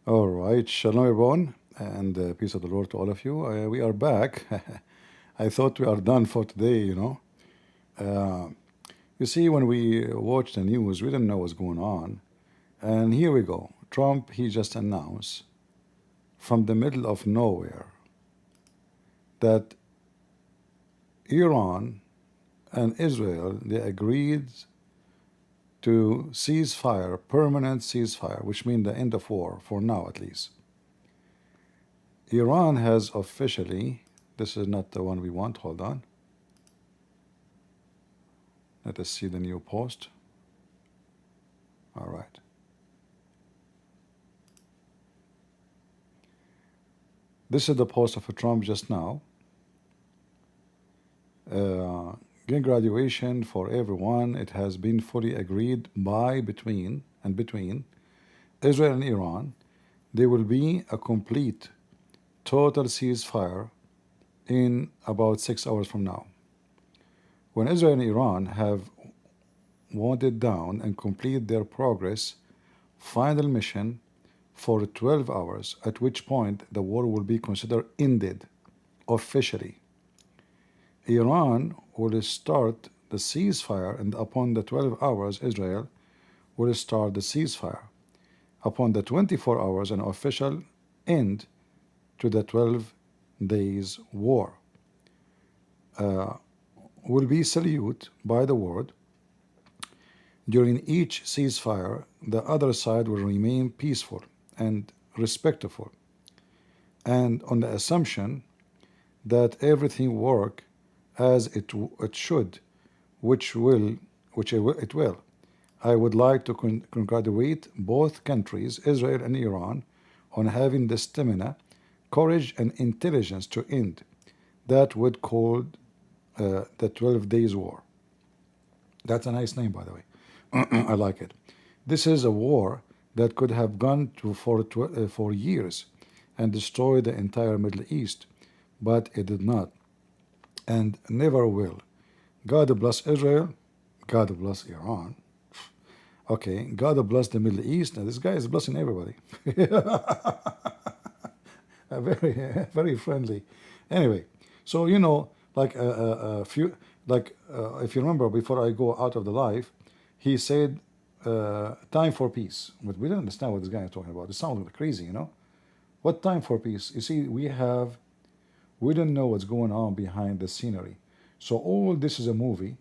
All right, shalom everyone, and peace of the Lord to all of you. We are back. I thought we are done for today. Uh, you see, when we watch the news, we didn't know what's going on. And here we go. Trump, he just announced from the middle of nowhere that Iran and Israel, they agreed to ceasefire, permanent ceasefire, which means the end of war, for now at least. Iran has officially, this is not the one we want, hold on. Let us see the new post. All right. This is the post of Trump just now. Green graduation for everyone. It has been fully agreed between Israel and Iran. There will be a complete, total ceasefire in about 6 hours from now. When Israel and Iran have wound down and complete their progress, final mission for 12 hours, at which point the war will be considered ended officially. Iran will start the ceasefire, and upon the 12 hours, Israel will start the ceasefire. Upon the 24 hours, an official end to the 12 days war will be saluted by the world. During each ceasefire, the other side will remain peaceful and respectful, and on the assumption that everything work as it should, which it will. I would like to congratulate both countries, Israel and Iran, on having the stamina, courage, and intelligence to end that would call the 12 days war. That's a nice name, by the way. I like it. This is a war that could have gone for years and destroyed the entire Middle East, but it did not and never will. God bless Israel. God bless Iran. Okay, God bless the Middle East. And this guy is blessing everybody. Very, very friendly. Anyway, so like a few, like if you remember, before I go out of the life, he said, "Time for peace." But we don't understand what this guy is talking about. It sounds crazy. What time for peace? You see, we don't know what's going on behind the scenery. So all this is a movie.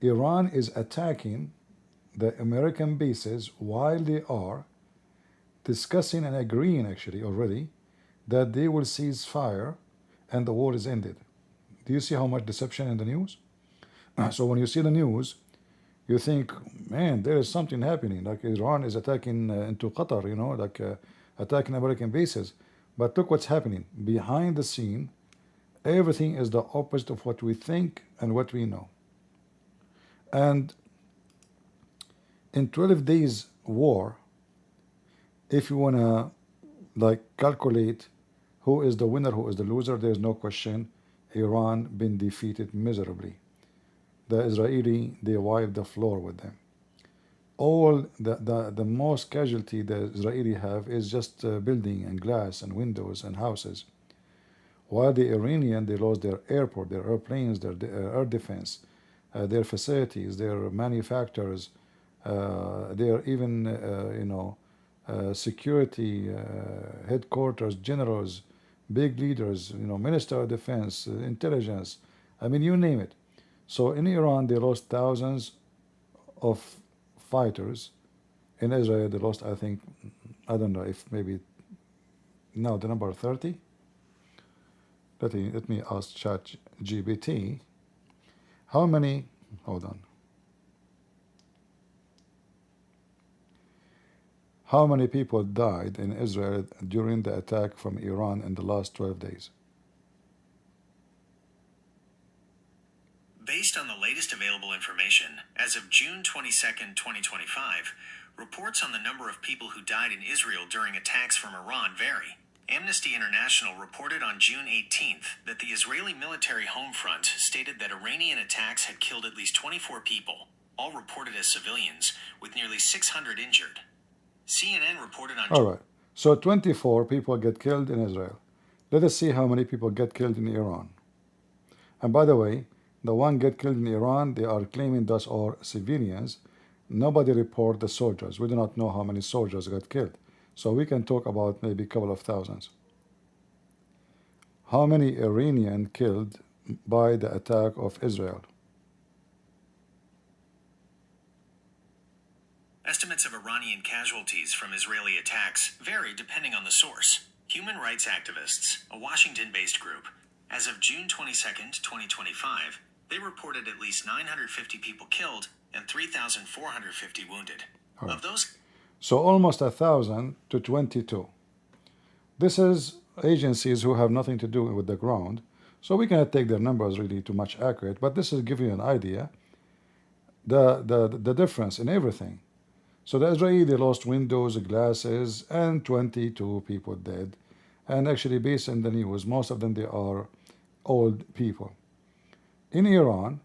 Iran is attacking the American bases while they are discussing and agreeing actually already that they will cease fire and the war is ended. Do you see how much deception in the news? So when you see the news, you think, man, there is something happening. Like Iran is attacking into Qatar, like attacking American bases. But look what's happening. Behind the scene, everything is the opposite of what we think and what we know. And in 12 days war, if you want to like calculate who is the winner, who is the loser, there's no question. Iran been defeated miserably. The Israeli, they wiped the floor with them. All the most casualty the Israeli have is just building and glass and windows and houses. While the Iranian, they lost their airport, their airplanes, their air defense, their facilities, their manufacturers, their even, security headquarters, generals, big leaders, minister of defense, intelligence. I mean, you name it. So in Iran, they lost thousands of fighters. In Israel, they lost, I think, I don't know if maybe now the number 30. Let me ask ChatGPT. How many, hold on. How many people died in Israel during the attack from Iran in the last 12 days? Based on the latest available information, as of June 22nd, 2025, reports on the number of people who died in Israel during attacks from Iran vary. Amnesty International reported on June 18th that the Israeli military home front stated that Iranian attacks had killed at least 24 people, all reported as civilians, with nearly 600 injured. CNN reported on... All right. So 24 people get killed in Israel. Let us see how many people get killed in Iran. And by the way, the one get killed in Iran, they are claiming those are civilians. Nobody report the soldiers. We do not know how many soldiers got killed. So we can talk about maybe a couple of thousands. How many Iranian killed by the attack of Israel? Estimates of Iranian casualties from Israeli attacks vary depending on the source. Human rights activists, a Washington-based group, as of June 22nd, 2025, they reported at least 950 people killed and 3,450 wounded. All right. Of those, So almost 1,000 to 22. This is agencies who have nothing to do with the ground. So we cannot take their numbers really too much accurate, but this is giving you an idea the difference in everything. So the Israeli, they lost windows, glasses, and 22 people dead. And actually, based on the news, most of them, they are old people. In Iran,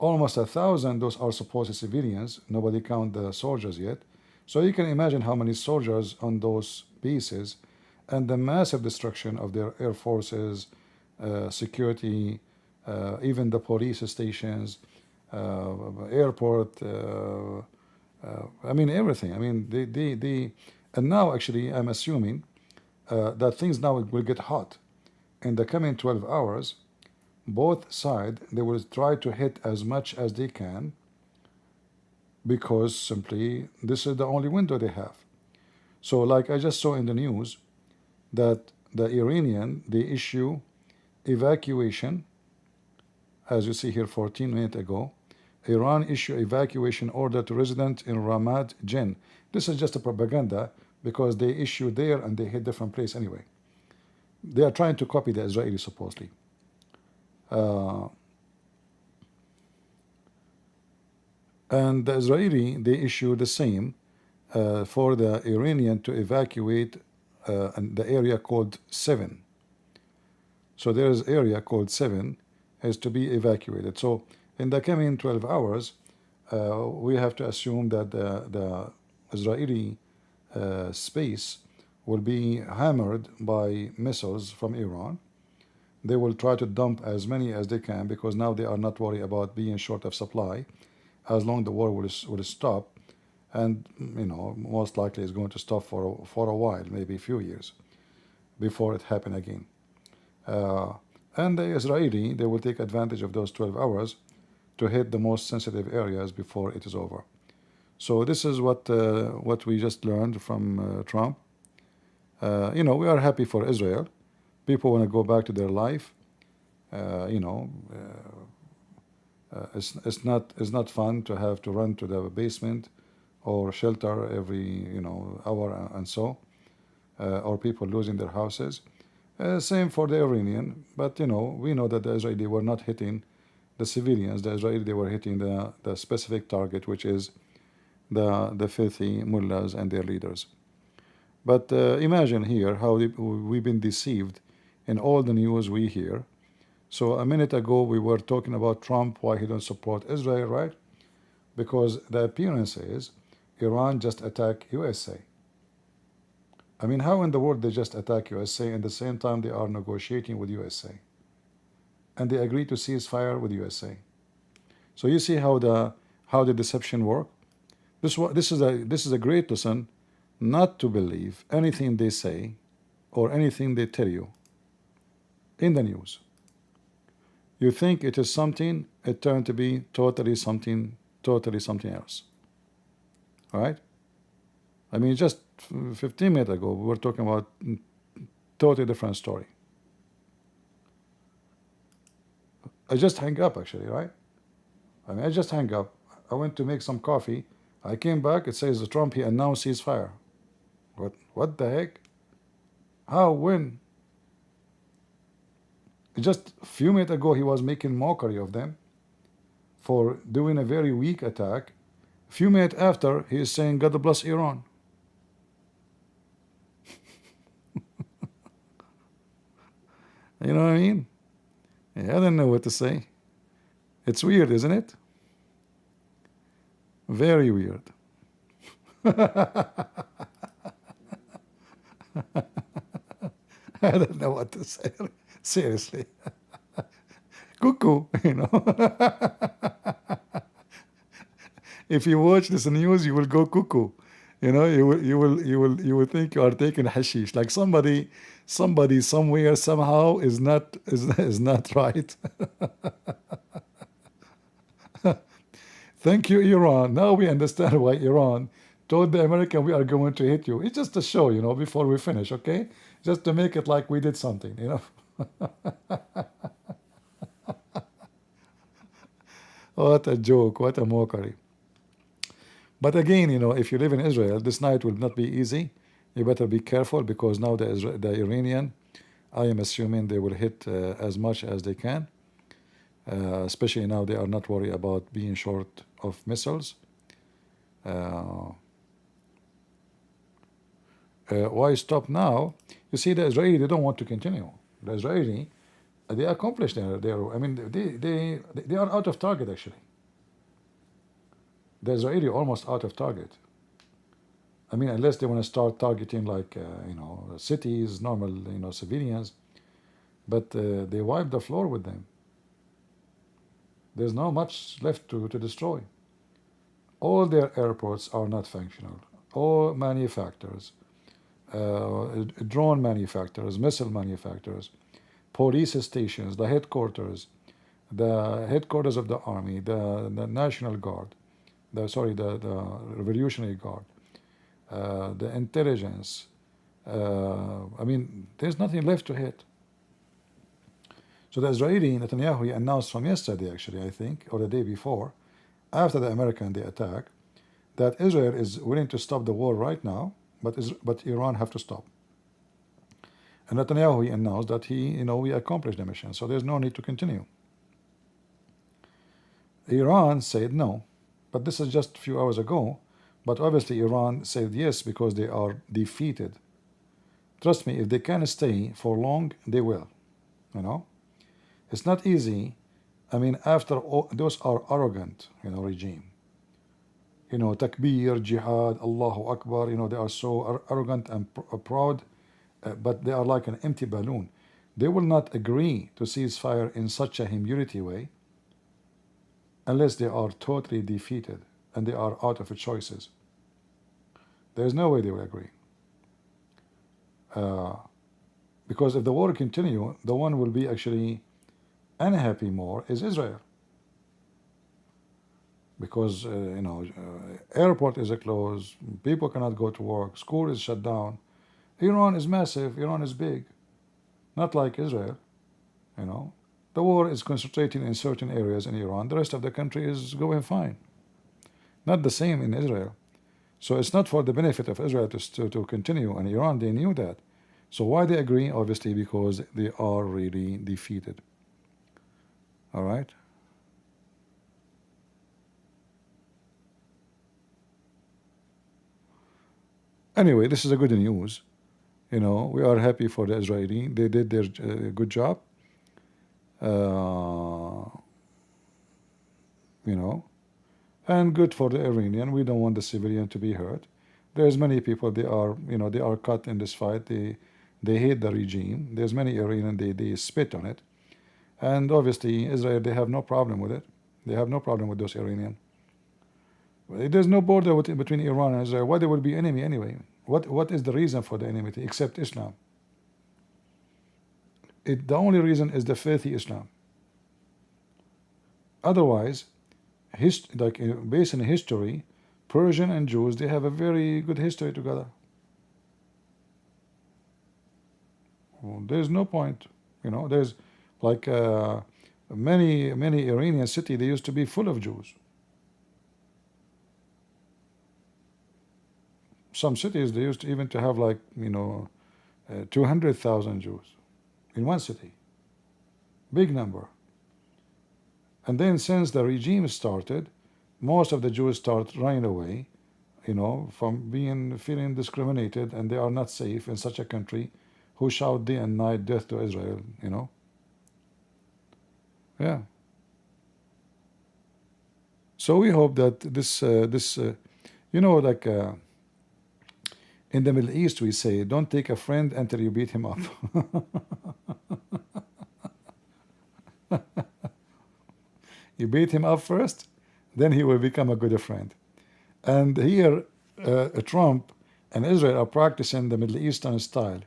almost 1,000, those are supposed civilians. Nobody count the soldiers yet. So you can imagine how many soldiers on those bases and the massive destruction of their air forces, security, even the police stations, airport, I mean, everything. I mean, and now actually, I'm assuming that things now will get hot. In the coming 12 hours, both sides, they will try to hit as much as they can because simply this is the only window they have. So like I just saw in the news that the Iranian, they issue evacuation, as you see here 14 minutes ago, Iran issue evacuation order to residents in Ramad Jinn. This is just a propaganda because they issue there and they hit different place anyway. They are trying to copy the Israelis supposedly. And the Israeli, they issue the same for the Iranian to evacuate the area called 7. So there is area called 7 is to be evacuated. So in the coming 12 hours, we have to assume that the Israeli space will be hammered by missiles from Iran. They will try to dump as many as they can because now they are not worried about being short of supply as long the war will stop. And, you know, most likely it's going to stop for a while, maybe a few years before it happen again. And the Israeli, they will take advantage of those 12 hours to hit the most sensitive areas before it is over. So this is what we just learned from Trump. You know, we are happy for Israel. People want to go back to their life. You know, it's not fun to have to run to the basement or shelter every hour and so, or people losing their houses. Same for the Iranian, but we know that the Israeli were not hitting the civilians. The Israeli, they were hitting the specific target, which is the filthy mullahs and their leaders. But imagine here how we've been deceived in all the news we hear. So a minute ago we were talking about Trump, why he don't support Israel, right? Because the appearance is Iran just attacked USA. I mean, how in the world they just attack USA and at the same time they are negotiating with USA? And they agree to cease fire with USA. So you see how the deception work? This is a great lesson not to believe anything they say or anything they tell you in the news. You think it is something, it turned to be totally something else. All right? I mean, just 15 minutes ago, we were talking about totally different story. I just hung up, actually, right? I mean, I just hung up. I went to make some coffee. I came back. It says Trump, he announced ceasefire. What the heck? How? When? Just a few minutes ago, he was making mockery of them for doing a very weak attack. A few minutes after, he is saying, God bless Iran. You know what I mean? Yeah, I don't know what to say. It's weird, isn't it? Very weird. I don't know what to say. Seriously. Cuckoo, you know. If you watch this news, you will go cuckoo. You know, you will think you are taking hashish. Like somebody somewhere somehow is not right. Thank you, Iran. Now we understand why Iran told the American we are going to hit you. It's just a show, you know, before we finish, okay? Just to make it like we did something, you know. What a joke, what a mockery. But again, you know, if you live in Israel, this night will not be easy. You better be careful because now the Iranian, I am assuming they will hit as much as they can. Especially now they are not worried about being short of missiles. Why stop now? You see, the Israeli, they don't want to continue. The Israeli, they accomplished their I mean, they are out of target, actually. The Israeli almost out of target. I mean, unless they want to start targeting like, you know, cities, normal, you know, civilians. But they wiped the floor with them. There's not much left to destroy. All their airports are not functional. All manufacturers, drone manufacturers, missile manufacturers, police stations, the headquarters of the army, the National Guard, the Revolutionary Guard, the intelligence. I mean, there's nothing left to hit. So the Israeli, Netanyahu, he announced from yesterday, actually, I think, or the day before, after the American they attack, that Israel is willing to stop the war right now, but Iran have to stop. And Netanyahu, he announced that we accomplished the mission, so there's no need to continue. Iran said no, but this is just a few hours ago. But obviously Iran said yes because they are defeated. Trust me, if they can stay for long, they will. You know, it's not easy. I mean, after all, those are arrogant, you know, regime. You know, takbir, jihad, Allahu Akbar. You know, they are so arrogant and proud, but they are like an empty balloon. They will not agree to cease fire in such a humility way unless they are totally defeated and they are out of choices. There is no way they will agree. Because if the war continue, the one will be actually unhappy more is Israel. Because, airport is closed, people cannot go to work, school is shut down. Iran is massive, Iran is big. Not like Israel, you know. The war is concentrating in certain areas in Iran. The rest of the country is going fine. Not the same in Israel. So it's not for the benefit of Israel to continue. And Iran, they knew that. So why they agree? Obviously because they are really defeated. All right? Anyway, this is a good news. You know, we are happy for the Israeli. They did their good job. You know, and good for the Iranian. We don't want the civilian to be hurt. There's many people, they are cut in this fight. They hate the regime. There's many Iranian, they spit on it. And obviously Israel, they have no problem with it. They have no problem with those Iranian. There's no border between Iran and Israel. Why there would be enemy anyway? What is the reason for the enmity except Islam? The only reason is the filthy Islam. Otherwise, based in history, Persian and Jews, they have a very good history together. Well, there's no point, you know. There's like many Iranian cities, they used to be full of Jews. Some cities, they used to even to have like 200,000 Jews in one city. Big number. And then since the regime started, most of the Jews start running away, from feeling discriminated, and they are not safe in such a country who shout day and night death to Israel, Yeah. So we hope that this In the Middle East, we say, don't take a friend until you beat him up. You beat him up first, then he will become a good friend. And here, Trump and Israel are practicing the Middle Eastern style.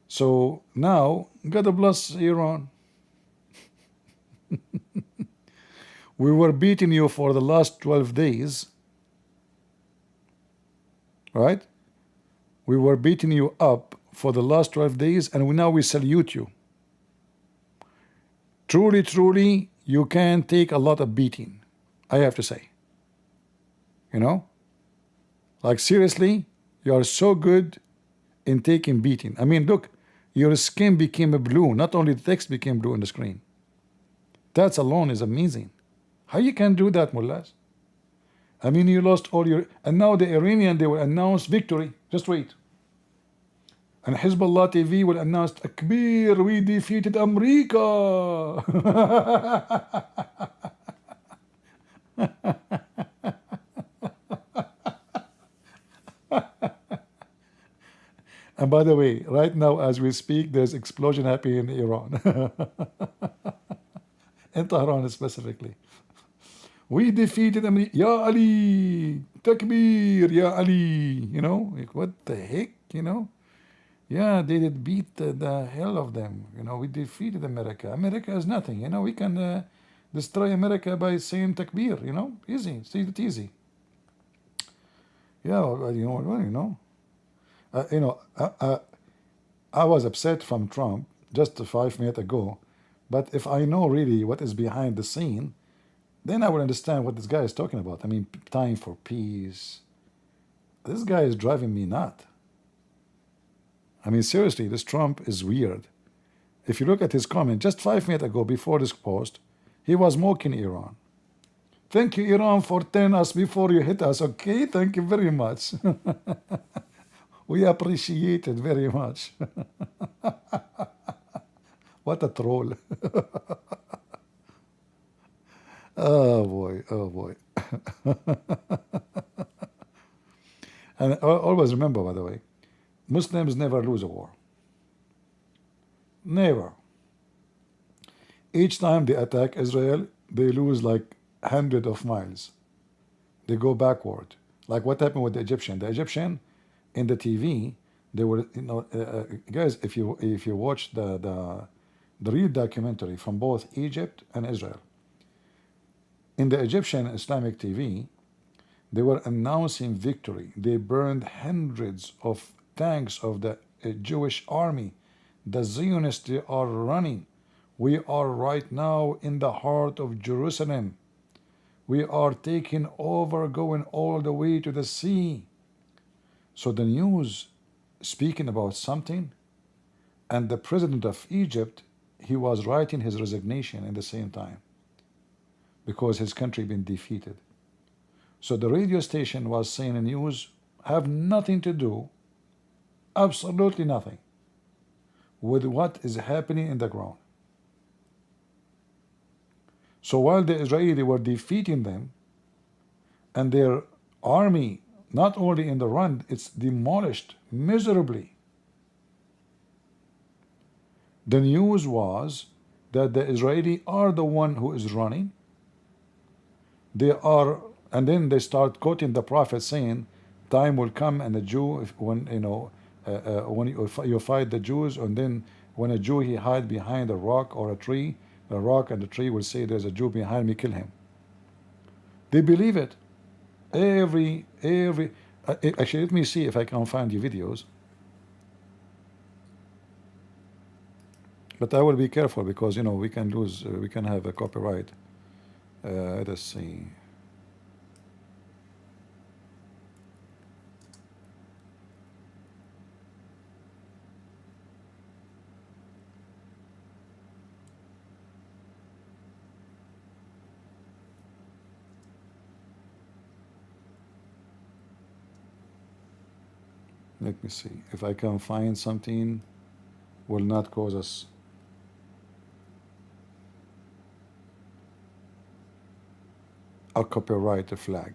So now, God bless Iran. We were beating you for the last 12 days, right? We were beating you up for the last 12 days, and now we salute you. Truly, truly, you can take a lot of beating, I have to say. You know? Like, seriously, you are so good in taking beating. I mean, look, your skin became blue. Not only the text became blue on the screen. That alone is amazing. How you can do that, mullahs? I mean, you lost all your... And now the Iranian, they will announce victory. Just wait. And Hezbollah TV will announce, Takbir, we defeated America. And by the way, right now as we speak, there's explosion happening in Iran. In Tehran specifically. We defeated America. Ya Ali, Takbir, Ya Ali. You know, like, what the heck, you know? Yeah, they did beat the hell of them. You know, we defeated America. America is nothing. You know, we can destroy America by saying Takbir. You know, easy. See it easy. Yeah, well, you know. I was upset from Trump just 5 minutes ago, but if I know really what is behind the scene, then I would understand what this guy is talking about. I mean, time for peace. This guy is driving me nuts. I mean, seriously, this Trump is weird. If you look at his comment just 5 minutes ago before this post, he was mocking Iran. Thank you, Iran, for telling us before you hit us. Okay, thank you very much. We appreciate it very much. What a troll. Oh boy, oh boy. And always remember, by the way, Muslims never lose a war. Never. Each time they attack Israel, they lose like hundreds of miles. They go backward. Like what happened with the Egyptian. The Egyptian in the TV, they were, you know, guys, if you watch the real documentary from both Egypt and Israel, in the Egyptian Islamic TV, they were announcing victory. They burned hundreds of tanks of the Jewish army. The Zionists, they are running. We are right now in the heart of Jerusalem. We are taking over, going all the way to the sea. So the news speaking about something, and the president of Egypt, he was writing his resignation at the same time because his country been defeated. So the radio station was saying the news have nothing to do, absolutely nothing, with what is happening in the ground. So while the Israelis were defeating them, and their army, not only in the run, it's demolished miserably. The news was that the Israeli are the one who is running. They are, and then they start quoting the prophet saying, time will come and the Jew, when when you fight the Jews, and then when a Jew he hide behind a rock or a tree, the rock and the tree will say, there's a Jew behind me, kill him. They believe it. Actually, let me see if I can find you videos. But I will be careful because, you know, we can lose, we can have a copyright. Let's see. Let me see if I can find something will not cause us a copyright flag.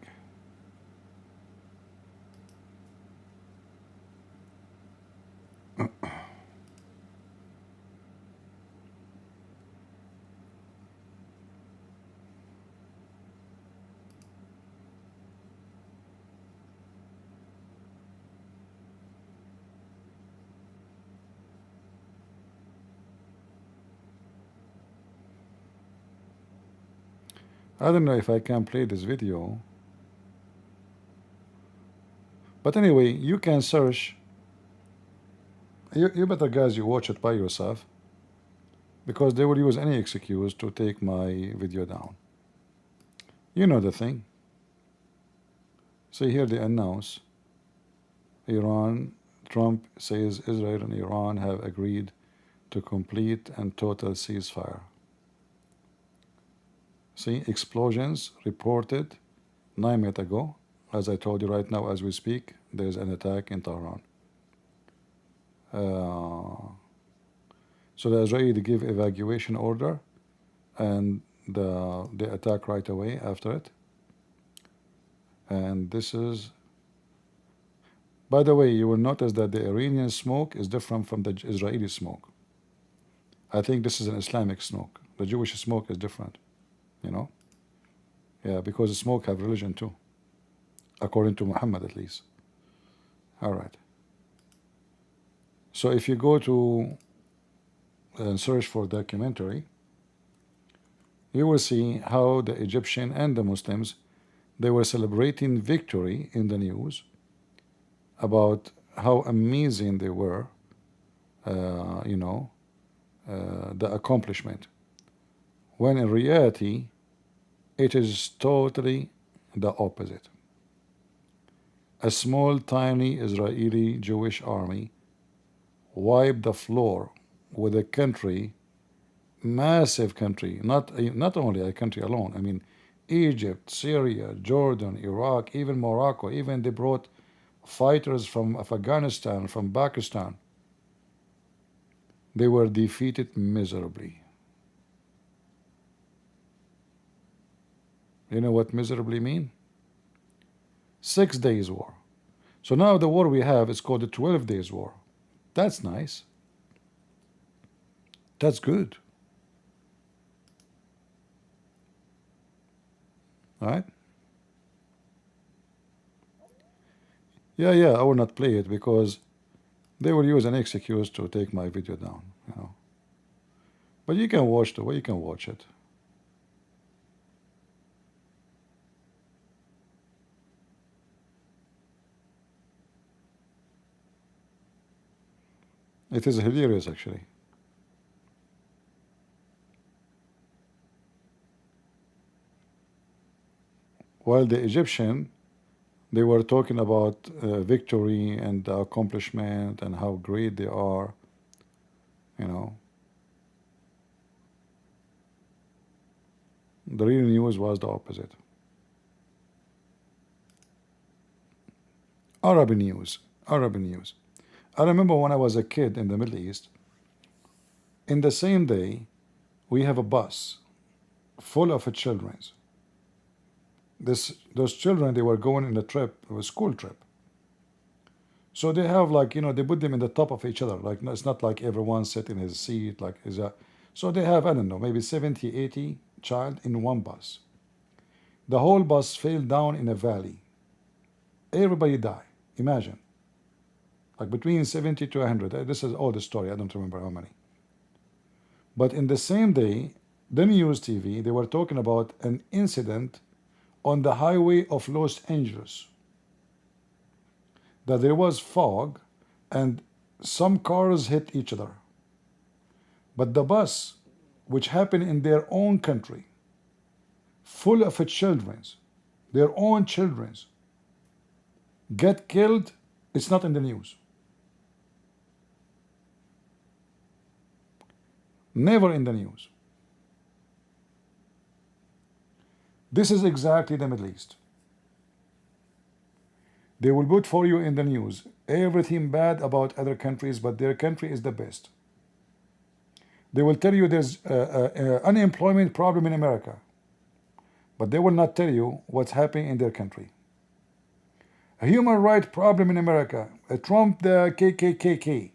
I don't know if I can play this video, but anyway, you can search. You better, guys, you watch it by yourself, because they will use any excuse to take my video down. You know the thing. See here, they announce Iran, Trump says Israel and Iran have agreed to complete and total ceasefire. See, explosions reported 9 minutes ago. As I told you, right now as we speak, there's an attack in Tehran. So the Israeli give evacuation order, and they attack right away after it. And this is, by the way, you will notice that the Iranian smoke is different from the Israeli smoke. I think this is an Islamic smoke. The Jewish smoke is different, you know? Yeah, because the smoke have religion too, according to Muhammad at least. All right. So if you go to and search for documentary, you will see how the Egyptian and the Muslims, they were celebrating victory in the news about how amazing they were, you know, the accomplishment, when in reality it is totally the opposite. A small tiny Israeli Jewish army wiped the floor with a country, massive country, not only a country alone. I mean, Egypt, Syria, Jordan, Iraq, even Morocco, even they brought fighters from Afghanistan, from Pakistan. They were defeated miserably. You know what miserably mean? 6 days war. So now the war we have is called the 12 days war. That's nice. That's good. All right? Yeah, I will not play it because they will use an excuse to take my video down, you know. But you can watch the way you can watch it. It is hilarious, actually. While the Egyptian, they were talking about victory and the accomplishment and how great they are, you know. The real news was the opposite. Arab news. I remember when I was a kid in the Middle East, in the same day, we have a bus full of children. Those children, they were going on a trip, a school trip. So they have, like, you know, they put them in the top of each other. Like, it's not like everyone sit in his seat, like, so they have, I don't know, maybe 70, 80 child in one bus. The whole bus fell down in a valley. Everybody died. Imagine. Like between 70 to 100. This is all the story. I don't remember how many. But in the same day, the news TV, they were talking about an incident on the highway of Los Angeles. That there was fog and some cars hit each other. But the bus, which happened in their own country, full of children, their own children, get killed, it's not in the news. Never in the news. This is exactly the Middle East. They will put for you in the news everything bad about other countries, but their country is the best. They will tell you there's an unemployment problem in America, but they will not tell you what's happening in their country. A human rights problem in America, a Trump, the KKK,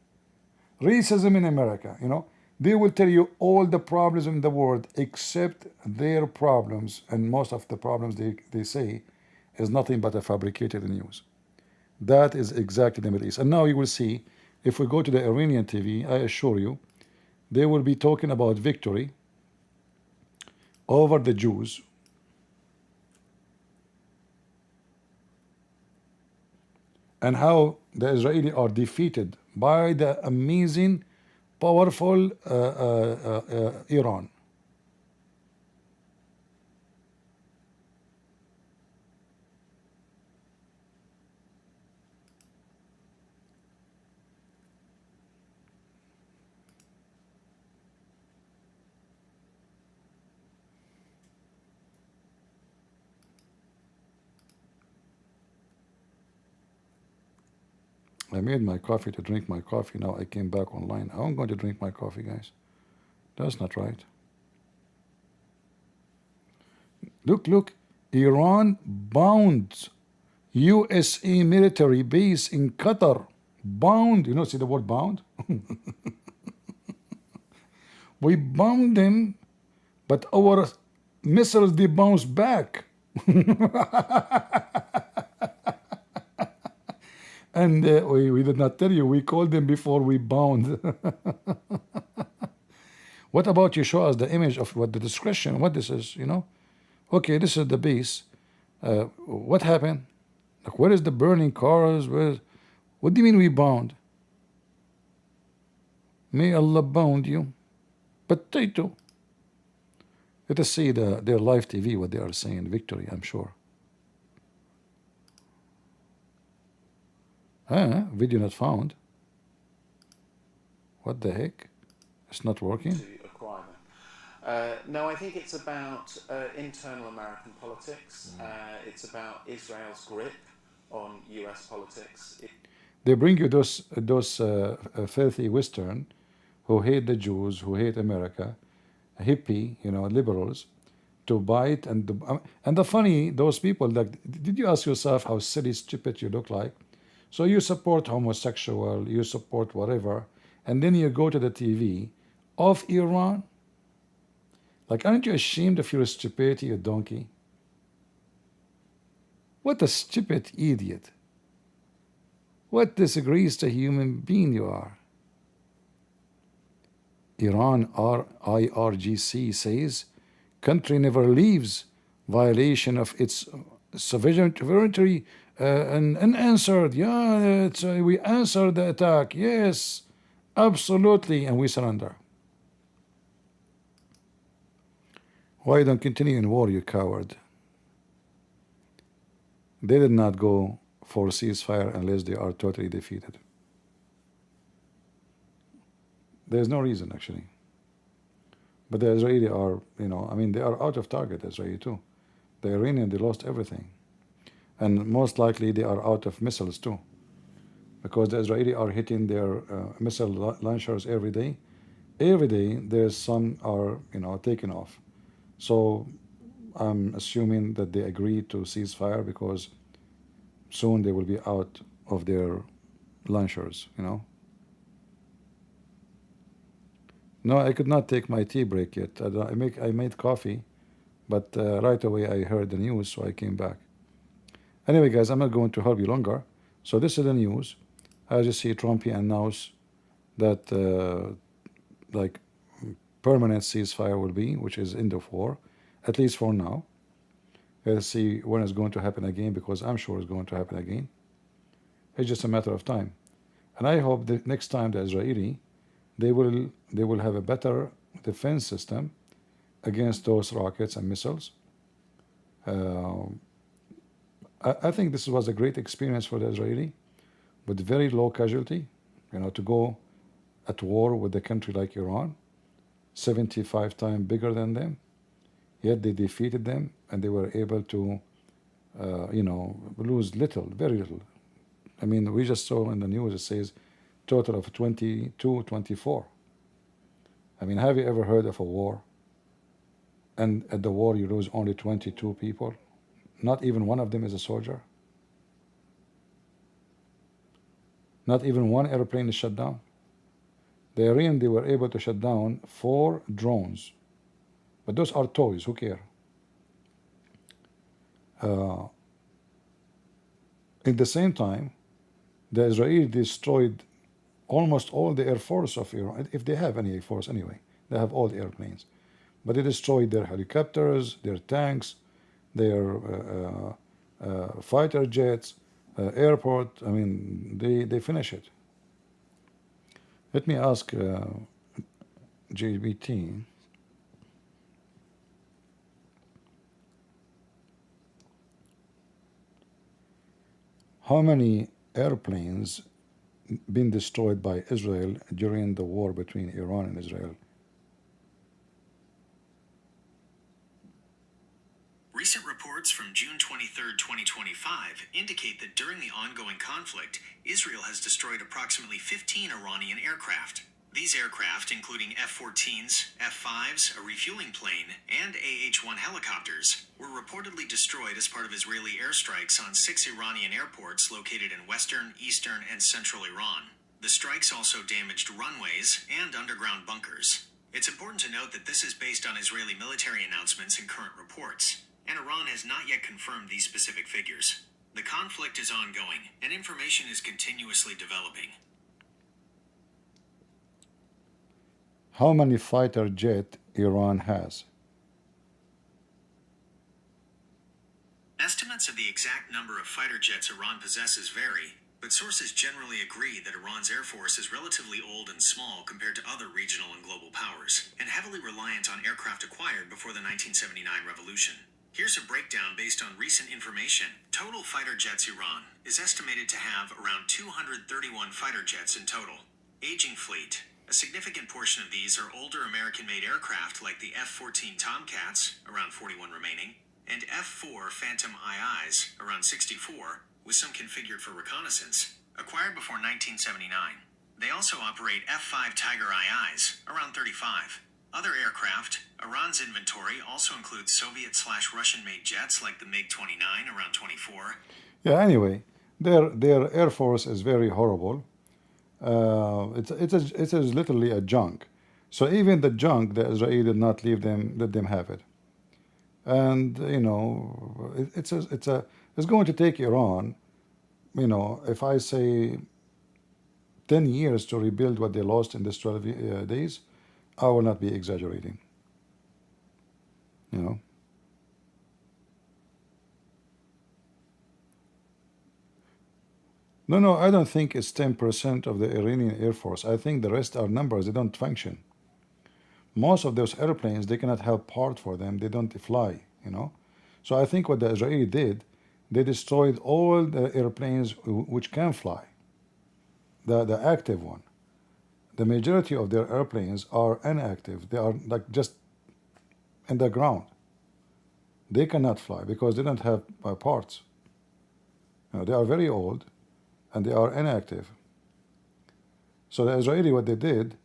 racism in America, you know. They will tell you all the problems in the world except their problems, and most of the problems they say is nothing but a fabricated news. That is exactly the Middle East. And now you will see, if we go to the Iranian TV, I assure you, they will be talking about victory over the Jews, and how the Israeli are defeated by the amazing, powerful Iran. I made my coffee to drink my coffee. Now I came back online. How am I going to drink my coffee, guys? That's not right. Look, look. Iran bound USA military base in Qatar. Bound. You know, see the word bound? We bound them, but our missiles, they bounce back. And we did not tell you, we called them before we bound. What about you show us the image of what the discretion, what this is, you know? Okay, this is the base. What happened? Like, where is the burning cars? What do you mean we bound? May Allah bound you. Potato. Let us see their live TV, what they are saying. Victory, I'm sure. Video not found. What the heck? It's not working. To acquire them. No, I think it's about internal American politics. It's about Israel's grip on US politics. They bring you those filthy Western who hate the Jews, who hate America, hippie, you know, liberals, to bite and the funny, those people, like, did you ask yourself how silly, stupid you look like? So you support homosexual, you support whatever, and then you go to the TV of Iran. Like, aren't you ashamed of your stupidity, you donkey? What a stupid idiot. What disgrace to human being you are. Iran IRGC says country never leaves violation of its sovereignty and unanswered. Yeah, we answered the attack. Yes, absolutely, and we surrender. Why don't continue in war, you coward? They did not go for ceasefire unless they are totally defeated. There's no reason, actually. But the Israeli are, you know, I mean, they are out of target, Israeli too. The Iranian, they lost everything. And most likely they are out of missiles too. Because the Israeli are hitting their missile launchers every day. Every day, there's some are, you know, taken off. So I'm assuming that they agreed to ceasefire because soon they will be out of their launchers, you know. No, I could not take my tea break yet. I made coffee, but right away I heard the news, so I came back. Anyway, guys, I'm not going to hold you longer. So this is the news. As you see, Trump announced that like permanent ceasefire will be, which is end of war, at least for now. Let's see when it's going to happen again, because I'm sure it's going to happen again. It's just a matter of time. And I hope that next time the Israeli, they will have a better defense system against those rockets and missiles. I think this was a great experience for the Israeli, with very low casualty, you know, to go at war with a country like Iran, 75 times bigger than them, yet they defeated them and they were able to, you know, lose little, very little. I mean, we just saw in the news, it says total of 22, 24. I mean, have you ever heard of a war? And at the war you lose only 22 people? Not even one of them is a soldier? Not even one airplane is shut down? The Iranians, they were able to shut down 4 drones. But those are toys, who care? At the same time, the Israelis destroyed almost all the air force of Iran, if they have any air force anyway. They have all the airplanes. But they destroyed their helicopters, their tanks, their fighter jets, airport. I mean, they finish it. Let me ask GBT. How many airplanes been destroyed by Israel during the war between Iran and Israel? Recent reports from June 23, 2025 indicate that during the ongoing conflict, Israel has destroyed approximately 15 Iranian aircraft. These aircraft, including F-14s, F-5s, a refueling plane, and AH-1 helicopters, were reportedly destroyed as part of Israeli airstrikes on 6 Iranian airports located in western, eastern, and central Iran. The strikes also damaged runways and underground bunkers. It's important to note that this is based on Israeli military announcements and current reports, and Iran has not yet confirmed these specific figures. The conflict is ongoing, and information is continuously developing. How many fighter jet Iran has? Estimates of the exact number of fighter jets Iran possesses vary, but sources generally agree that Iran's air force is relatively old and small compared to other regional and global powers, and heavily reliant on aircraft acquired before the 1979 revolution. Here's a breakdown based on recent information. Total fighter jets Iran is estimated to have around 231 fighter jets in total. Aging fleet. A significant portion of these are older American-made aircraft like the F-14 Tomcats, around 41 remaining, and F-4 Phantom IIs, around 64, with some configured for reconnaissance, acquired before 1979. They also operate F-5 Tiger IIs, around 35. Other aircraft. Iran's inventory also includes Soviet/Russian-made jets like the MiG-29, around 24. Yeah, anyway, their air force is very horrible. It is literally a junk. So even the junk, the Israeli did not let them have it. And you know, it's going to take Iran, you know, if I say 10 years to rebuild what they lost in these 12 days, I will not be exaggerating. You know. No, I don't think it's 10% of the Iranian Air Force. I think the rest are numbers. They don't function. Most of those airplanes, they cannot have part for them. They don't fly, you know. So I think what the Israeli did, they destroyed all the airplanes which can fly, the active one. The majority of their airplanes are inactive. They are like just in the ground. They cannot fly because they don't have parts. You know, they are very old and they are inactive. So the Israeli, what they did,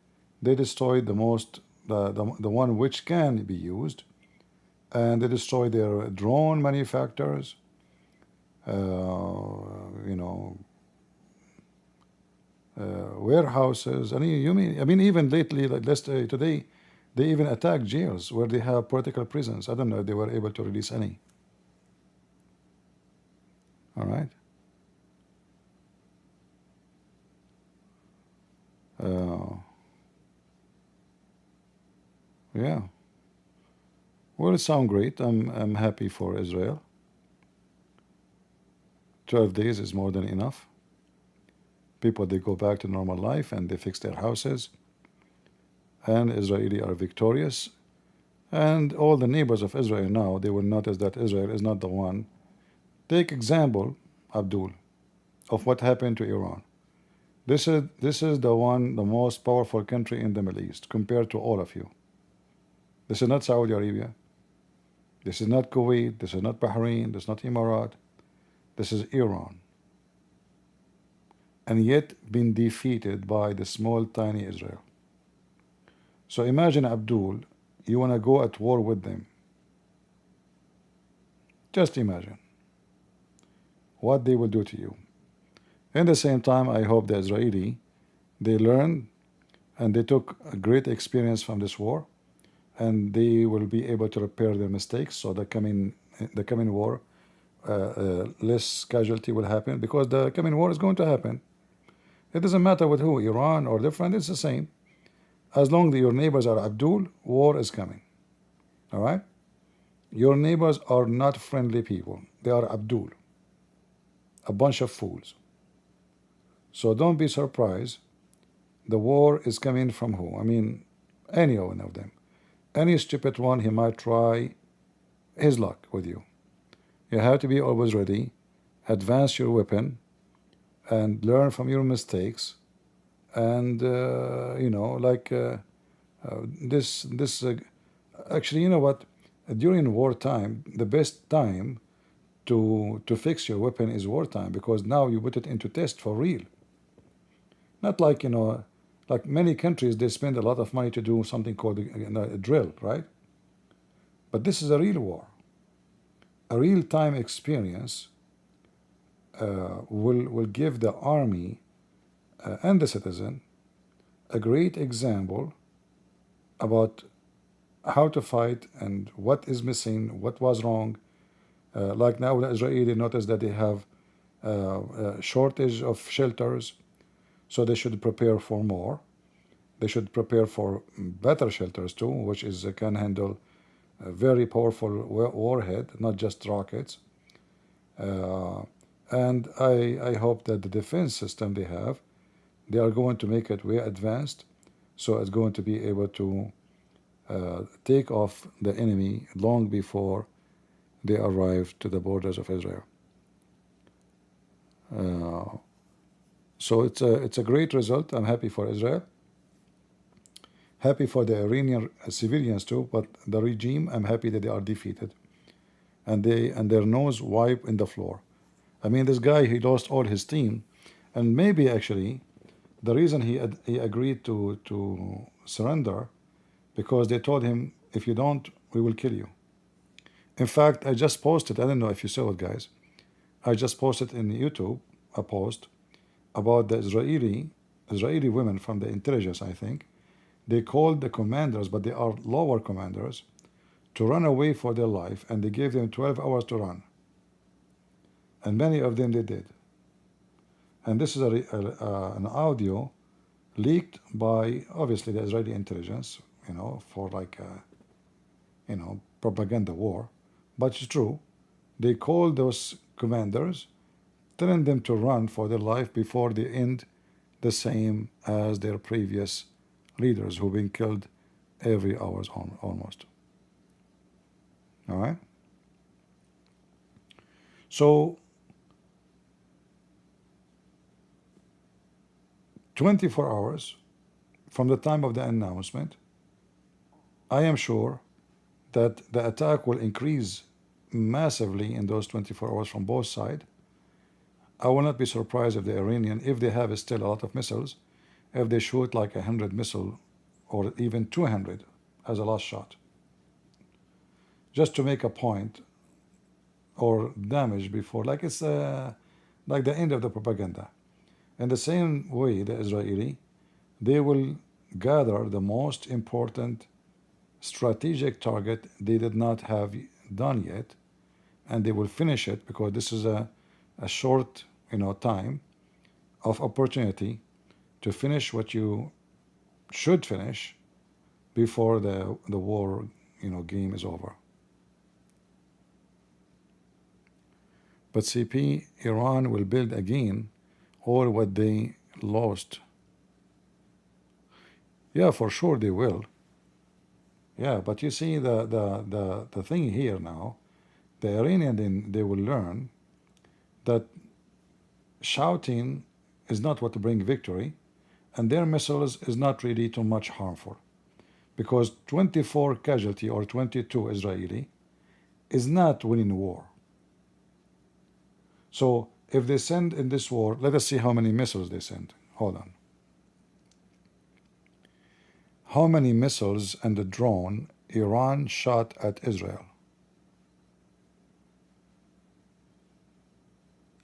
they destroyed the one which can be used, and they destroyed their drone manufacturers, you know, warehouses. I mean, even lately, like today, they even attack jails where they have political prisons. I don't know if they were able to release any. All right. Yeah. Well, it sounds great. I'm happy for Israel. 12 days is more than enough. People, they go back to normal life and they fix their houses. And Israeli are victorious. And all the neighbors of Israel now, they will notice that Israel is not the one. Take example, Abdul, of what happened to Iran. This is the most powerful country in the Middle East compared to all of you. This is not Saudi Arabia. This is not Kuwait. This is not Bahrain. This is not Emirat. This is Iran. And yet been defeated by the small, tiny Israel. So imagine, Abdul, you want to go at war with them. Just imagine what they will do to you. In the same time, I hope the Israeli, they learned and they took a great experience from this war, and they will be able to repair their mistakes. So the coming war, less casualty will happen, because the coming war is going to happen. It doesn't matter with who, Iran or different, it's the same. As long as your neighbors are Abdul, war is coming. All right? Your neighbors are not friendly people. They are Abdul. a bunch of fools. So don't be surprised. The war is coming from who? I mean, any one of them. Any stupid one, he might try his luck with you. You have to be always ready, advance your weapon, and learn from your mistakes. And you know, like actually, you know what? During wartime, the best time to fix your weapon is wartime, because now you put it into test for real. Not like, you know, like many countries, they spend a lot of money to do something called a drill, right? But this is a real war. A real-time experience will give the army and the citizen a great example about how to fight and what is missing, what was wrong. Like now, the Israeli notice that they have a shortage of shelters, so they should prepare for more. They should prepare for better shelters too, which is can handle a very powerful warhead, not just rockets. And I hope that the defense system they have, they are going to make it way advanced, so it's going to be able to take off the enemy long before they arrive to the borders of Israel. So it's a great result. I'm happy for Israel. Happy for the Iranian civilians too, but the regime, I'm happy that they are defeated, and their nose wiped in the floor. I mean, this guy, he lost all his team, and maybe actually the reason he agreed to surrender, because they told him, if you don't, we will kill you. In fact, I just posted, I don't know if you saw it, guys. I just posted in YouTube a post about the Israeli women from the intelligence, I think. They called the commanders, but they are lower commanders, to run away for their life, and they gave them 12 hours to run. And many of them they did. And this is an audio leaked by, obviously, the Israeli intelligence, you know, for like, you know, propaganda war. But it's true. They called those commanders, telling them to run for their life before they end the same as their previous leaders who've been killed every hour almost. All right? So 24 hours from the time of the announcement, I am sure that the attack will increase massively in those 24 hours from both sides. I will not be surprised if the Iranian, if they have still a lot of missiles, if they shoot like 100 missiles or even 200 as a last shot, just to make a point or damage before, like it's like the end of the propaganda. In the same way, the Israeli, they will gather the most important strategic target they did not have done yet, and they will finish it, because this is a short, you know, time of opportunity to finish what you should finish before the war, you know, game is over. But CP, Iran will build again all what they lost. Yeah, for sure they will. Yeah, but you see the thing here now, the Iranian, they will learn that shouting is not what to bring victory, and their missiles is not really too much harmful, because 24 casualty or 22 Israeli is not winning war. So if they send in this war, let us see how many missiles they send. Hold on. How many missiles and the drone Iran shot at Israel?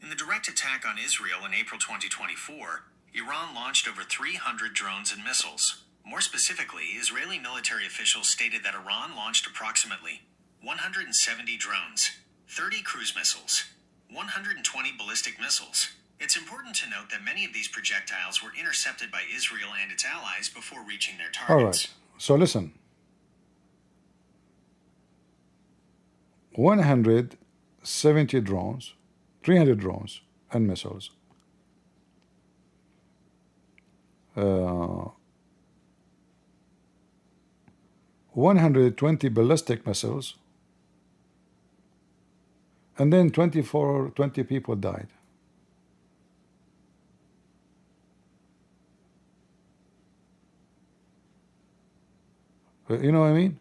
In the direct attack on Israel in April 2024, Iran launched over 300 drones and missiles. More specifically, Israeli military officials stated that Iran launched approximately 170 drones, 30 cruise missiles, 120 ballistic missiles. It's important to note that many of these projectiles were intercepted by Israel and its allies before reaching their targets. All right, so listen. 170 drones, 300 drones, and missiles. 120 ballistic missiles, and then 20 people died. You know what I mean?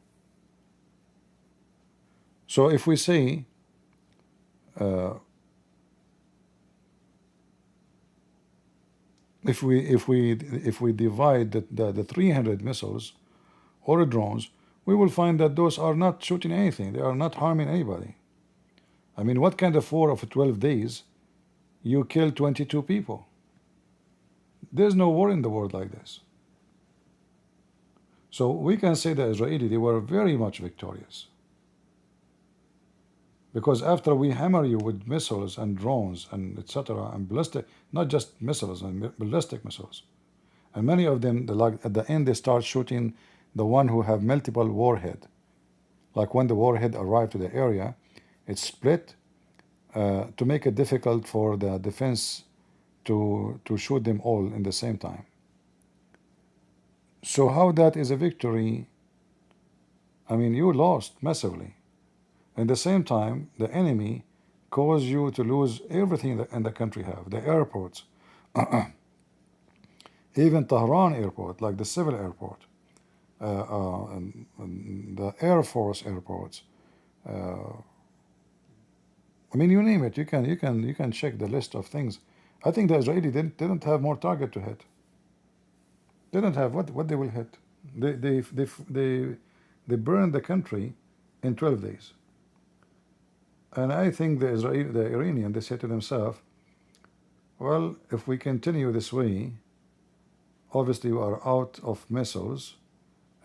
So if we say if we divide the 300 missiles or drones, we will find that those are not shooting anything. They are not harming anybody. I mean, what kind of war of 12 days you kill 22 people? There's no war in the world like this. So we can say the Israeli, they were very much victorious. Because after we hammer you with missiles and drones and etc. and ballistic, not just missiles and ballistic missiles, and many of them, like at the end, they start shooting the one who have multiple warhead. Like when the warhead arrived to the area, it's split to make it difficult for the defense to shoot them all in the same time. So how that is a victory? I mean, you lost massively. At the same time, the enemy caused you to lose everything that in the country have. The airports, even Tehran airport, like the civil airport, and the Air Force airports. I mean, you name it. You can check the list of things. I think the Israeli didn't have more target to hit. They don't have what they will hit. They burned the country in 12 days. And I think the Iranian, they said to themselves, well, if we continue this way, obviously we are out of missiles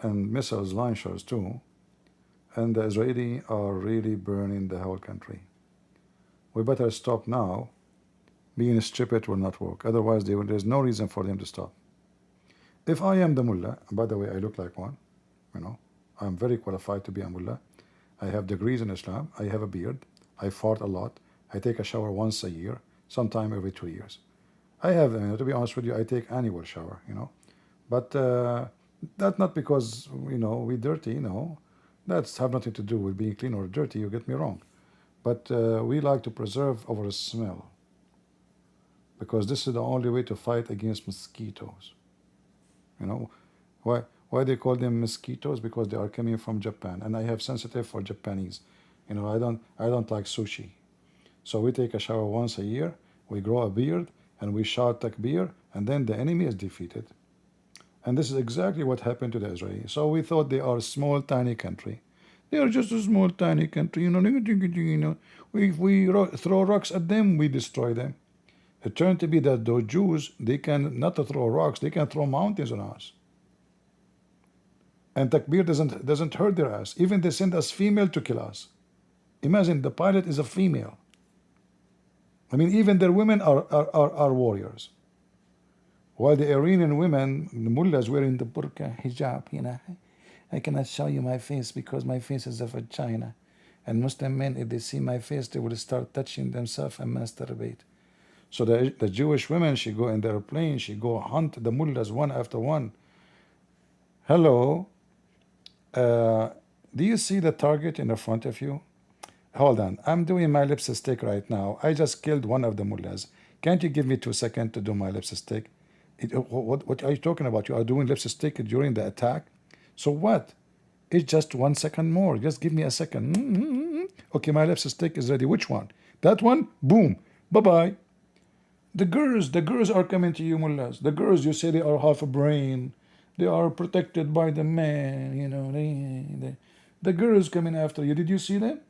and missiles launchers too, and the Israeli are really burning the whole country. We better stop now. Being stupid will not work. Otherwise, there's no reason for them to stop. If I am the mullah, by the way, I look like one, you know, I'm very qualified to be a mullah. I have degrees in Islam. I have a beard. I fart a lot. I take a shower once a year, sometime every 2 years. I have, to be honest with you, I take annual shower, you know. But that's not because, you know, we dirty, no. That's have nothing to do with being clean or dirty, you get me wrong. But we like to preserve our smell, because this is the only way to fight against mosquitoes. You know, why they call them mosquitoes? Because they are coming from Japan, and I have sensitive for Japanese. You know, I don't like sushi. So we take a shower once a year, we grow a beard, and we shout takbir, and then the enemy is defeated. And this is exactly what happened to the Israelis. So we thought they are a small, tiny country. They are just a small, tiny country. You know, if we throw rocks at them, we destroy them. It turned to be that those Jews, they can not throw rocks, they can throw mountains on us. And takbir doesn't hurt their ass. Even they send us female to kill us. Imagine the pilot is a female. I mean, even their women are warriors. While the Iranian women, the mullahs wearing the burqa, hijab, you know, I cannot show you my face because my face is a vagina. And Muslim men, if they see my face, they will start touching themselves and masturbate. So the Jewish women, she go in their plane, she go hunt the mullahs one after one. Hello, do you see the target in the front of you? Hold on, I'm doing my lipstick right now. I just killed one of the mullahs. Can't you give me 2 seconds to do my lipstick? What are you talking about? You are doing lipstick during the attack? So what? It's just 1 second more. Just give me a second. Okay, my lipstick is ready. Which one? That one? Boom. Bye-bye. The girls are coming to you, mullahs. The girls, you say they are half a brain. They are protected by the man, you know. The girls coming after you. Did you see them?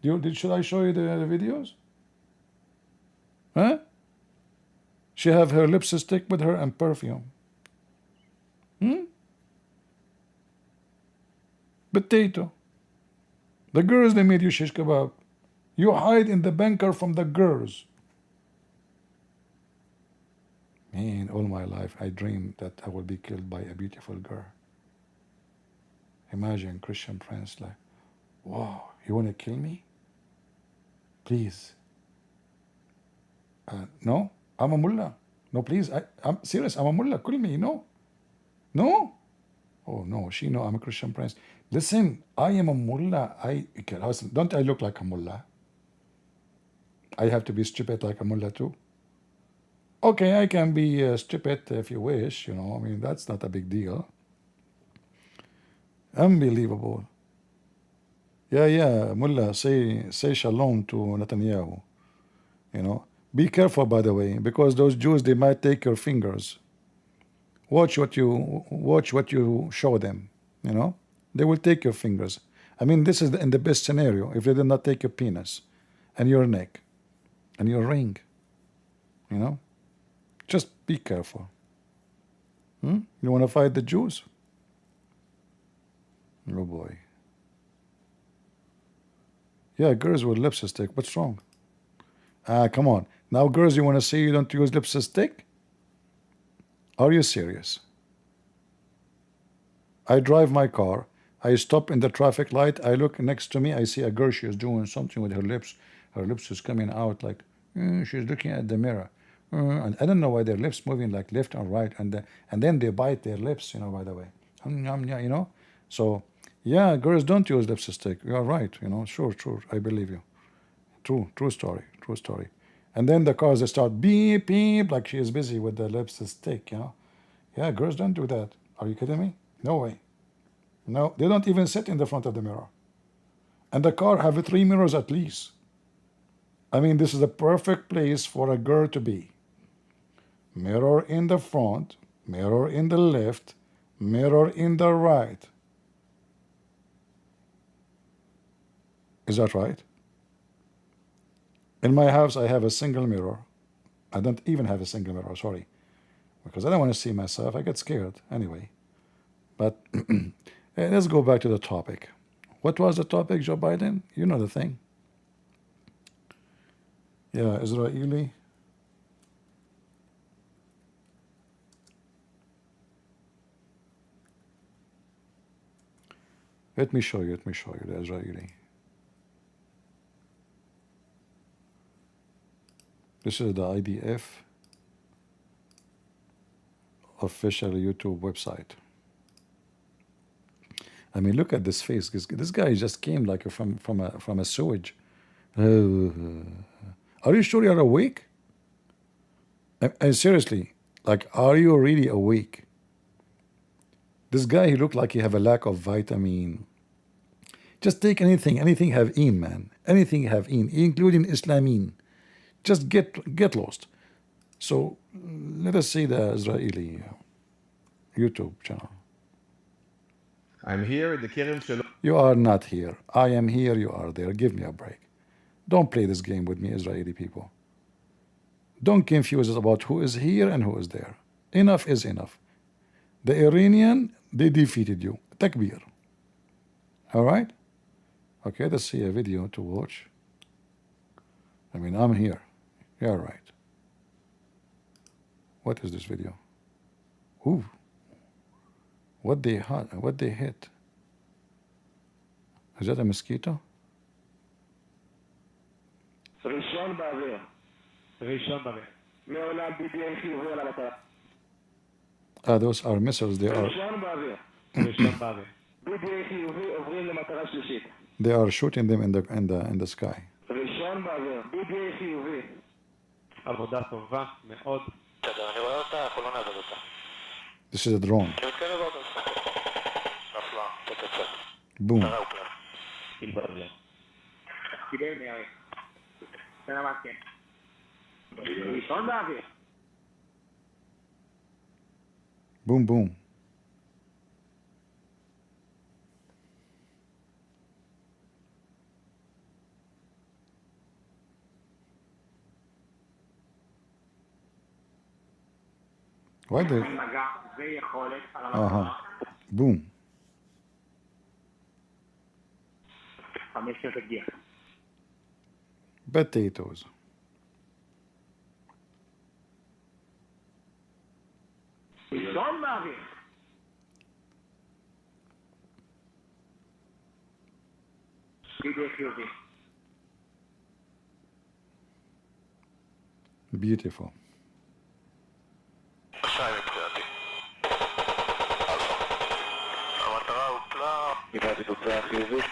Should I show you the videos? Huh? She have her lipstick with her and perfume. Potato. The girls, they made you shish kebab. You hide in the bunker from the girls. Man, all my life I dreamed that I would be killed by a beautiful girl. Imagine Christian Prince like, wow, you want to kill me? Please. No, I'm a mullah. No, please. I'm serious. I'm a mullah. Call me. No. No. Oh, no. She know I'm a Christian prince. Listen, I am a mullah. Don't I look like a mullah? I have to be stupid like a mullah too. Okay, I can be stupid if you wish. I mean, that's not a big deal. Unbelievable. Yeah, mullah, say shalom to Netanyahu. Be careful, by the way, because those Jews, they might take your fingers. Watch what you show them. They will take your fingers. I mean, this is in the best scenario, if they did not take your penis and your neck and your ring. Just be careful. You want to fight the Jews? Oh boy. Yeah, girls with lipstick. What's wrong? Come on. Now, girls, you want to say you don't use lipstick? Are you serious? I drive my car. I stop in the traffic light. I look next to me. I see a girl. She is doing something with her lips. Her lips is coming out like she's looking at the mirror. And I don't know why their lips moving like left and right. And then they bite their lips. By the way. So yeah, girls don't use lipstick. You are right. Sure. I believe you. True story. And then the cars, they start beep beep like she is busy with the lipstick. Yeah, girls don't do that. Are you kidding me? No way. No, they don't even sit in the front of the mirror. And the car have 3 mirrors at least. I mean, this is the perfect place for a girl to be. Mirror in the front, mirror in the left, mirror in the right. Is that right? In my house, I have a single mirror. I don't even have a single mirror, sorry. Because I don't want to see myself. I get scared anyway. But let's go back to the topic. What was the topic, Joe Biden? You know the thing. Yeah, Israeli. Let me show you the Israeli. This is the IDF official YouTube website. I mean, look at this face. This guy just came like from a sewage. Are you sure you're awake? And seriously, like, are you really awake? This guy, he looked like he have a lack of vitamin. Just take anything have in, man. Anything have in, including Islamine. Just get lost. So let us see the Israeli YouTube channel. I'm here in the Kerem Shalom. You are not here. I am here. You are there. Give me a break. Don't play this game with me, Israeli people. Don't confuse us about who is here and who is there. Enough is enough. The Iranian, they defeated you. Takbir. All right? Okay, let's see a video to watch. I mean, I'm here. You're right. What is this video? Ooh. What they hit? Is that a mosquito? ראשון באוויר. מעולם BDA חיובי על המטרה. Those are missiles. They are. ראשון באוויר. BDA חיובי עוברים למטרה שלישית. They are shooting them in the sky. ראשון באוויר. BDA חיובי. עבודה טובה מאוד. בסדר, אני רואה אותה, אנחנו לא נעזוב אותה. This is a drone. מתקרב אותה. נפלה, תקצת. Boom. תראה אופלה. תתברר. קיבל מירי. תראה מה כן. ראשון באוויר. Boom, boom. Why the? מגע ויכולת על המטרה. Boom. 5 תגיע. Potatoes. ראשון באוויר. BDA חיובי. Beautiful. קיבלתי תוצאה חיובית.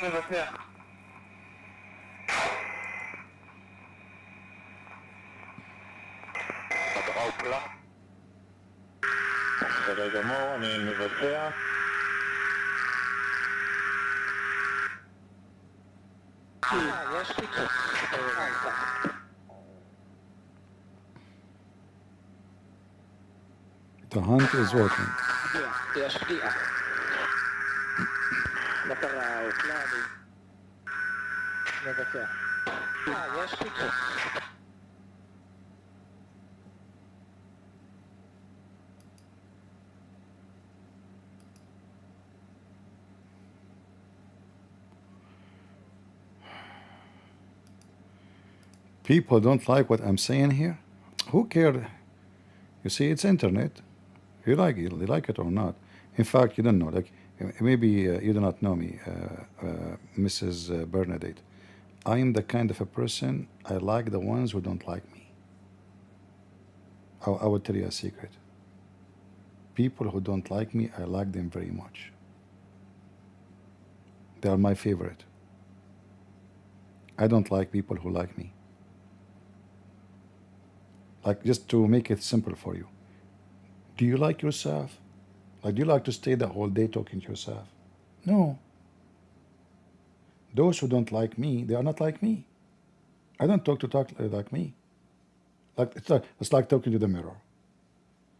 מבצע. מטרה הופלה. בסדר גמור, אני מבצע. יש פיצוץ. The hunt is working. יש פגיעה. מטרה הופלה. מבצע. יש פיצוץ. People don't like what I'm saying here. Who cares? You see, it's internet. You like it or not. In fact, you don't know. Like maybe you do not know me, Mrs. Bernadette. I am the kind of a person, I like the ones who don't like me. I will tell you a secret. People who don't like me, I like them very much. They are my favorite. I don't like people who like me. Like, just to make it simple for you. Do you like yourself? Like, do you like to stay the whole day talking to yourself? No. Those who don't like me, they are not like me. I don't talk like me. Like it's like talking to the mirror.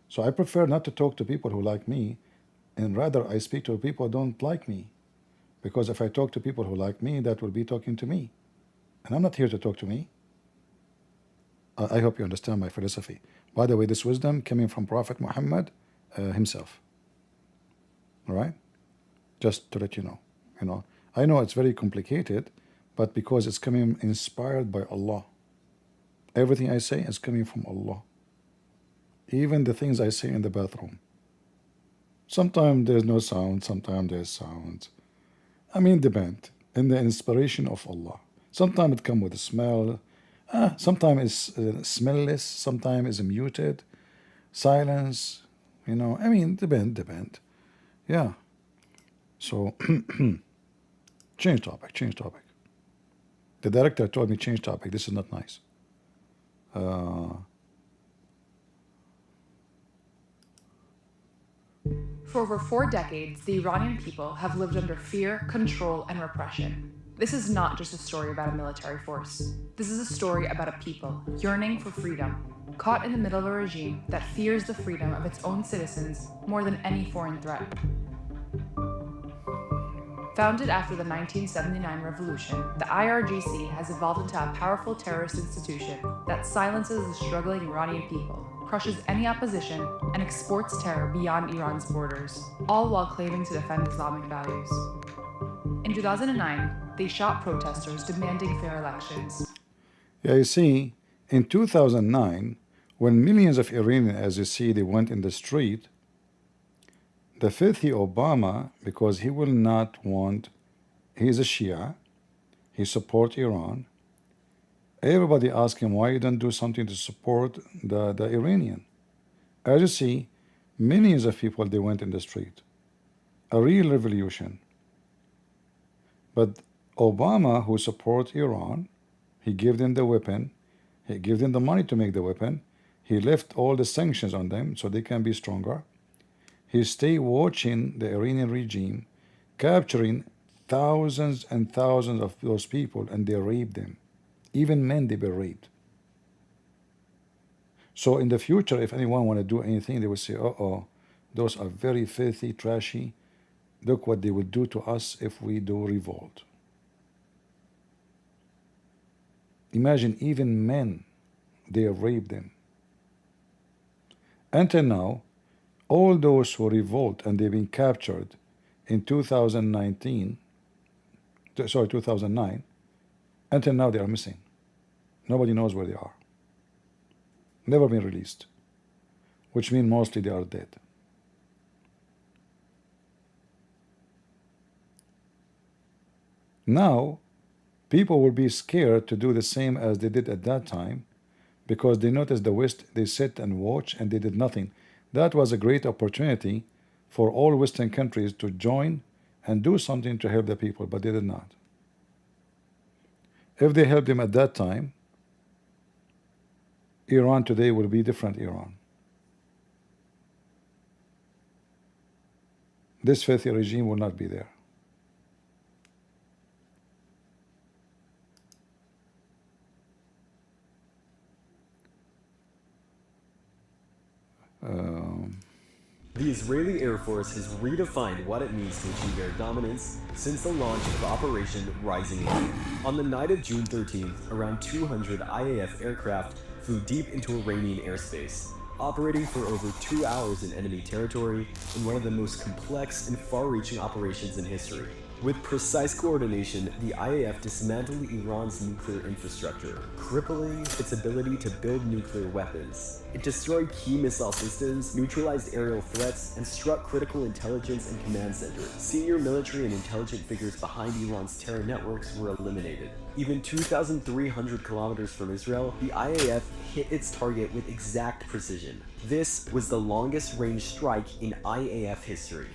So I prefer not to talk to people who like me, and rather I speak to people who don't like me. Because if I talk to people who like me, that will be talking to me. And I'm not here to talk to me. I hope you understand my philosophy. By the way, this wisdom coming from Prophet Muhammad himself. All right? Just to let you know. I know it's very complicated, but because it's coming inspired by Allah. Everything I say is coming from Allah. Even the things I say in the bathroom. Sometimes there's no sound, sometimes there's sound. I mean, depend. In the inspiration of Allah. Sometimes it comes with a smell. Sometimes it's smellless, sometimes it's muted, silence, I mean, depend. Yeah. So, change topic. The director told me change topic. This is not nice. For over 4 decades, the Iranian people have lived under fear, control, and repression. This is not just a story about a military force. This is a story about a people yearning for freedom, caught in the middle of a regime that fears the freedom of its own citizens more than any foreign threat. Founded after the 1979 revolution, the IRGC has evolved into a powerful terrorist institution that silences the struggling Iranian people, crushes any opposition, and exports terror beyond Iran's borders, all while claiming to defend Islamic values. In 2009, they shot protesters demanding fair elections. Yeah, you see, in 2009, when millions of Iranians, as you see, they went in the street, the filthy Obama, because he will not want, he's a Shia, he supports Iran. Everybody asked him, why you don't do something to support the Iranian? As you see, millions of people, they went in the street. A real revolution. But Obama, who supports Iran, he gave them the weapon, he gave them the money to make the weapon, he left all the sanctions on them so they can be stronger. He stayed watching the Iranian regime, capturing thousands and thousands of those people, and they raped them. Even men, they were raped. So in the future, if anyone want to do anything, they will say, oh, those are very filthy, trashy. Look what they will do to us if we do revolt. Imagine even men, they rape them. Until now, all those who revolt and they've been captured in 2009, until now they are missing. Nobody knows where they are. Never been released. Which means mostly they are dead. Now, people will be scared to do the same as they did at that time because they noticed the West, they sit and watch and they did nothing. That was a great opportunity for all Western countries to join and do something to help the people, but they did not. If they helped them at that time, Iran today will be different Iran. This filthy regime will not be there. The Israeli Air Force has redefined what it means to achieve air dominance since the launch of Operation Rising Lion. On the night of June 13th, around 200 IAF aircraft flew deep into Iranian airspace, operating for over 2 hours in enemy territory in one of the most complex and far-reaching operations in history. With precise coordination, the IAF dismantled Iran's nuclear infrastructure, crippling its ability to build nuclear weapons. It destroyed key missile systems, neutralized aerial threats, and struck critical intelligence and command centers. Senior military and intelligence figures behind Iran's terror networks were eliminated. Even 2,300 kilometers from Israel, the IAF hit its target with exact precision. This was the longest range strike in IAF history.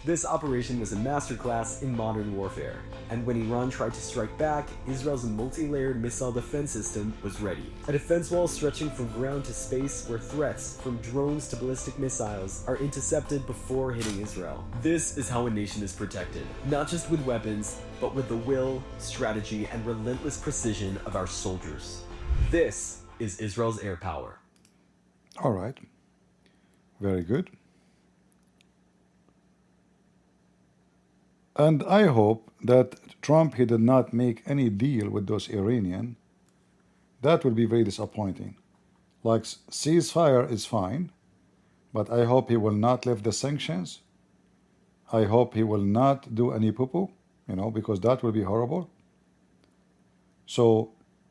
This operation was a masterclass in modern warfare, and when Iran tried to strike back, Israel's multi-layered missile defense system was ready. A defense wall stretching from ground to space where threats, from drones to ballistic missiles, are intercepted before hitting Israel. This is how a nation is protected, not just with weapons, but with the will, strategy, and relentless precision of our soldiers. This is Israel's air power. All right. Very good. And I hope that Trump, he did not make any deal with those Iranian. That will be very disappointing. Like, ceasefire is fine, but I hope he will not lift the sanctions. I hope he will not do any poo-poo, because that will be horrible. So,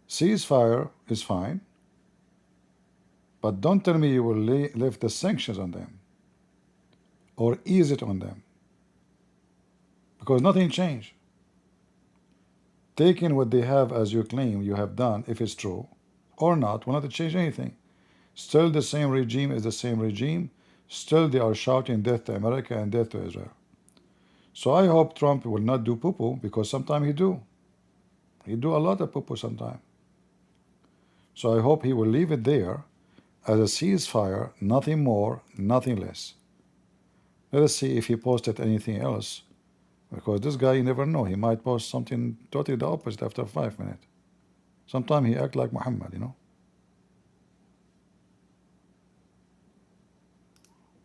ceasefire is fine, but don't tell me you will lift the sanctions on them or ease it on them. Because nothing changed. Taking what they have as you claim you have done, if it's true or not, will not change anything. Still the same regime is the same regime. Still they are shouting death to America and death to Israel. So I hope Trump will not do poo-poo, because sometimes he do. He do a lot of poo-poo sometimes. So I hope he will leave it there as a ceasefire, nothing more, nothing less. Let us see if he posted anything else. Because this guy, you never know. He might post something totally the opposite after 5 minutes. Sometimes he act like Mohammed,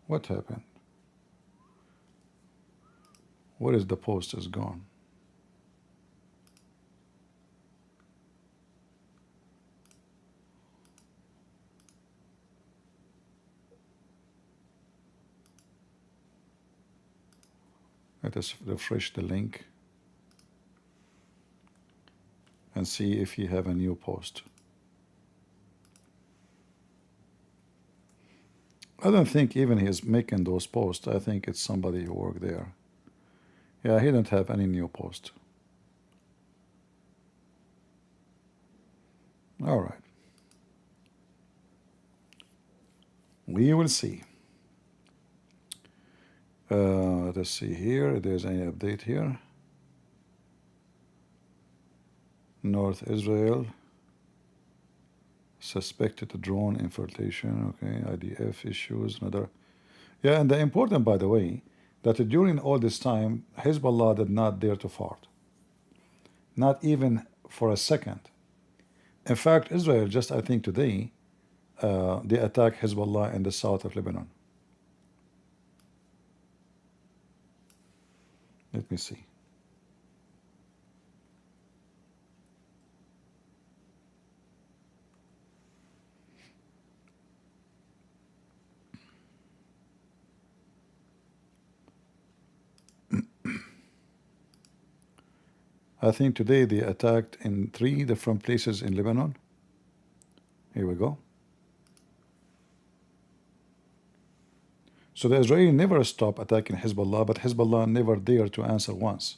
What happened? Where is the post is gone? Let us refresh the link and see if you have a new post. I don't think even he is making those posts. I think it's somebody who worked there. Yeah, he didn't have any new post. All right. We will see. Let us see here if there's any update here. North Israel. Suspected drone infiltration. Okay, IDF issues. Another. Yeah, and the important, by the way, that during all this time, Hezbollah did not dare to fart. Not even for a second. In fact, Israel, just I think today, they attacked Hezbollah in the south of Lebanon. Let me see. I think today they attacked in 3 different places in Lebanon. Here we go. So the Israeli never stopped attacking Hezbollah, but Hezbollah never dared to answer once.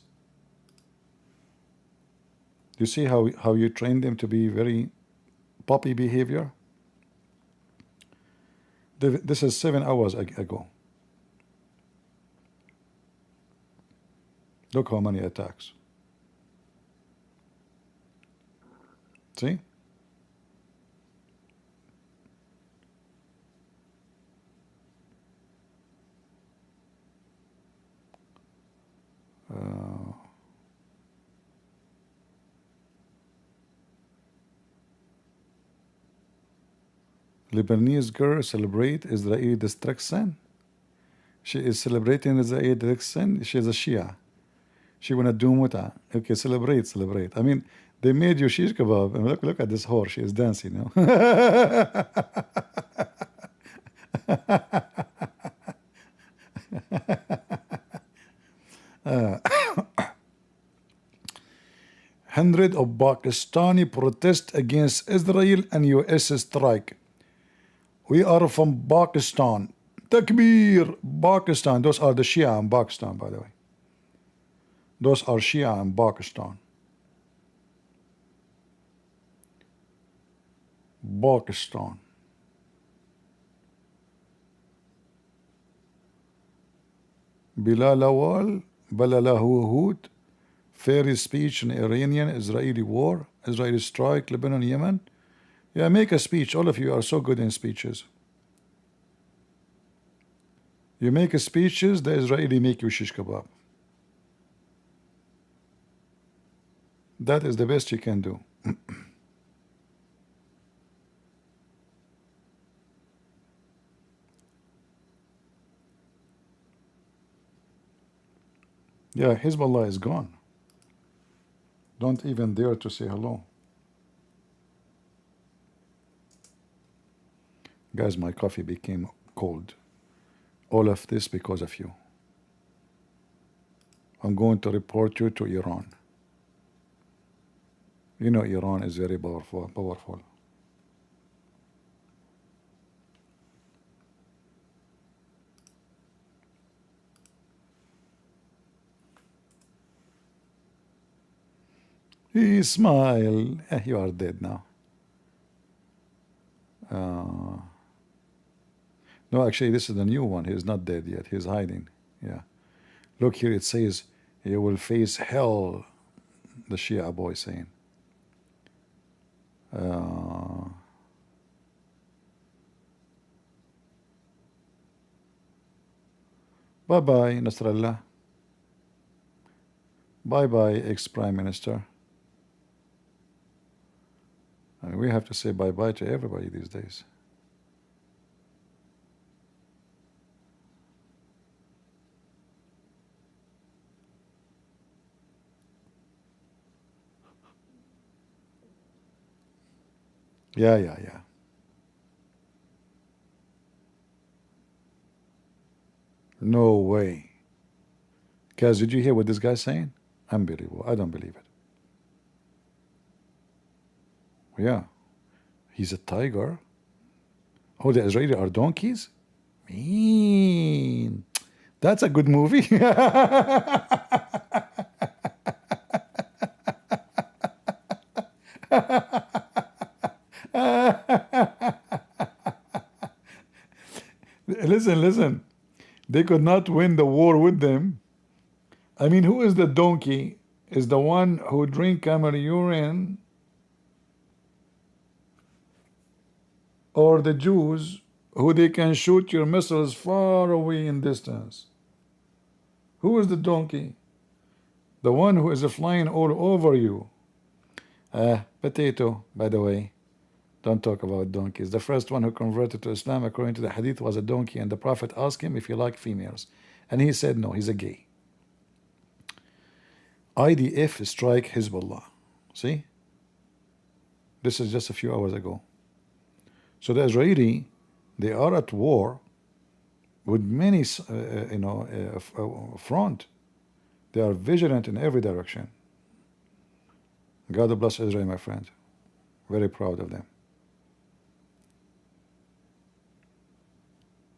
You see how you train them to be very puppy behavior? This is 7 hours ago. Look how many attacks. See? Lebanese girl celebrate Israeli destruction. She is celebrating Israeli destruction. She is a Shia. She wanna do muta. Okay, celebrate. I mean, they made you shish kebab. And look at this whore. She is dancing now. Hundreds of Pakistani protest against Israel and US strike. We are from Pakistan. Takbir! Pakistan. Those are the Shia in Pakistan, by the way. Those are Shia in Pakistan. Pakistan. Bilal Awal, Balalahu Hood, fair speech in Iranian-Israeli war, Israeli strike, Lebanon, Yemen. Yeah, make a speech. All of you are so good in speeches. You make speeches, the Israeli make you shish kebab. That is the best you can do. Yeah, Hezbollah is gone. Don't even dare to say hello. Guys, my coffee became cold. All of this because of you. I'm going to report you to Iran. You know Iran is very powerful. He smile. You are dead now. No, actually, this is the new one. He's not dead yet. He's hiding. Yeah. Look here. It says, "You will face hell." The Shia boy saying. Bye-bye, Nasrallah. Bye-bye, ex-Prime Minister. I mean, we have to say bye-bye to everybody these days. Yeah. No way. Kaz, did you hear what this guy's saying? Unbelievable. I don't believe it. Yeah. He's a tiger. Oh, the Israeli are donkeys? Mean. That's a good movie. Listen. They could not win the war with them. I mean, who is the donkey? Is the one who drink camel urine, or the Jews who they can shoot your missiles far away in distance? Who is the donkey? The one who is flying all over you. Potato, by the way. Don't talk about donkeys. The first one who converted to Islam, according to the hadith, was a donkey, and the Prophet asked him if he liked females. And he said no, he's a gay. IDF strike Hezbollah. See? This is just a few hours ago. So the Israeli, they are at war with many, front. They are vigilant in every direction. God bless Israel, my friend. Very proud of them.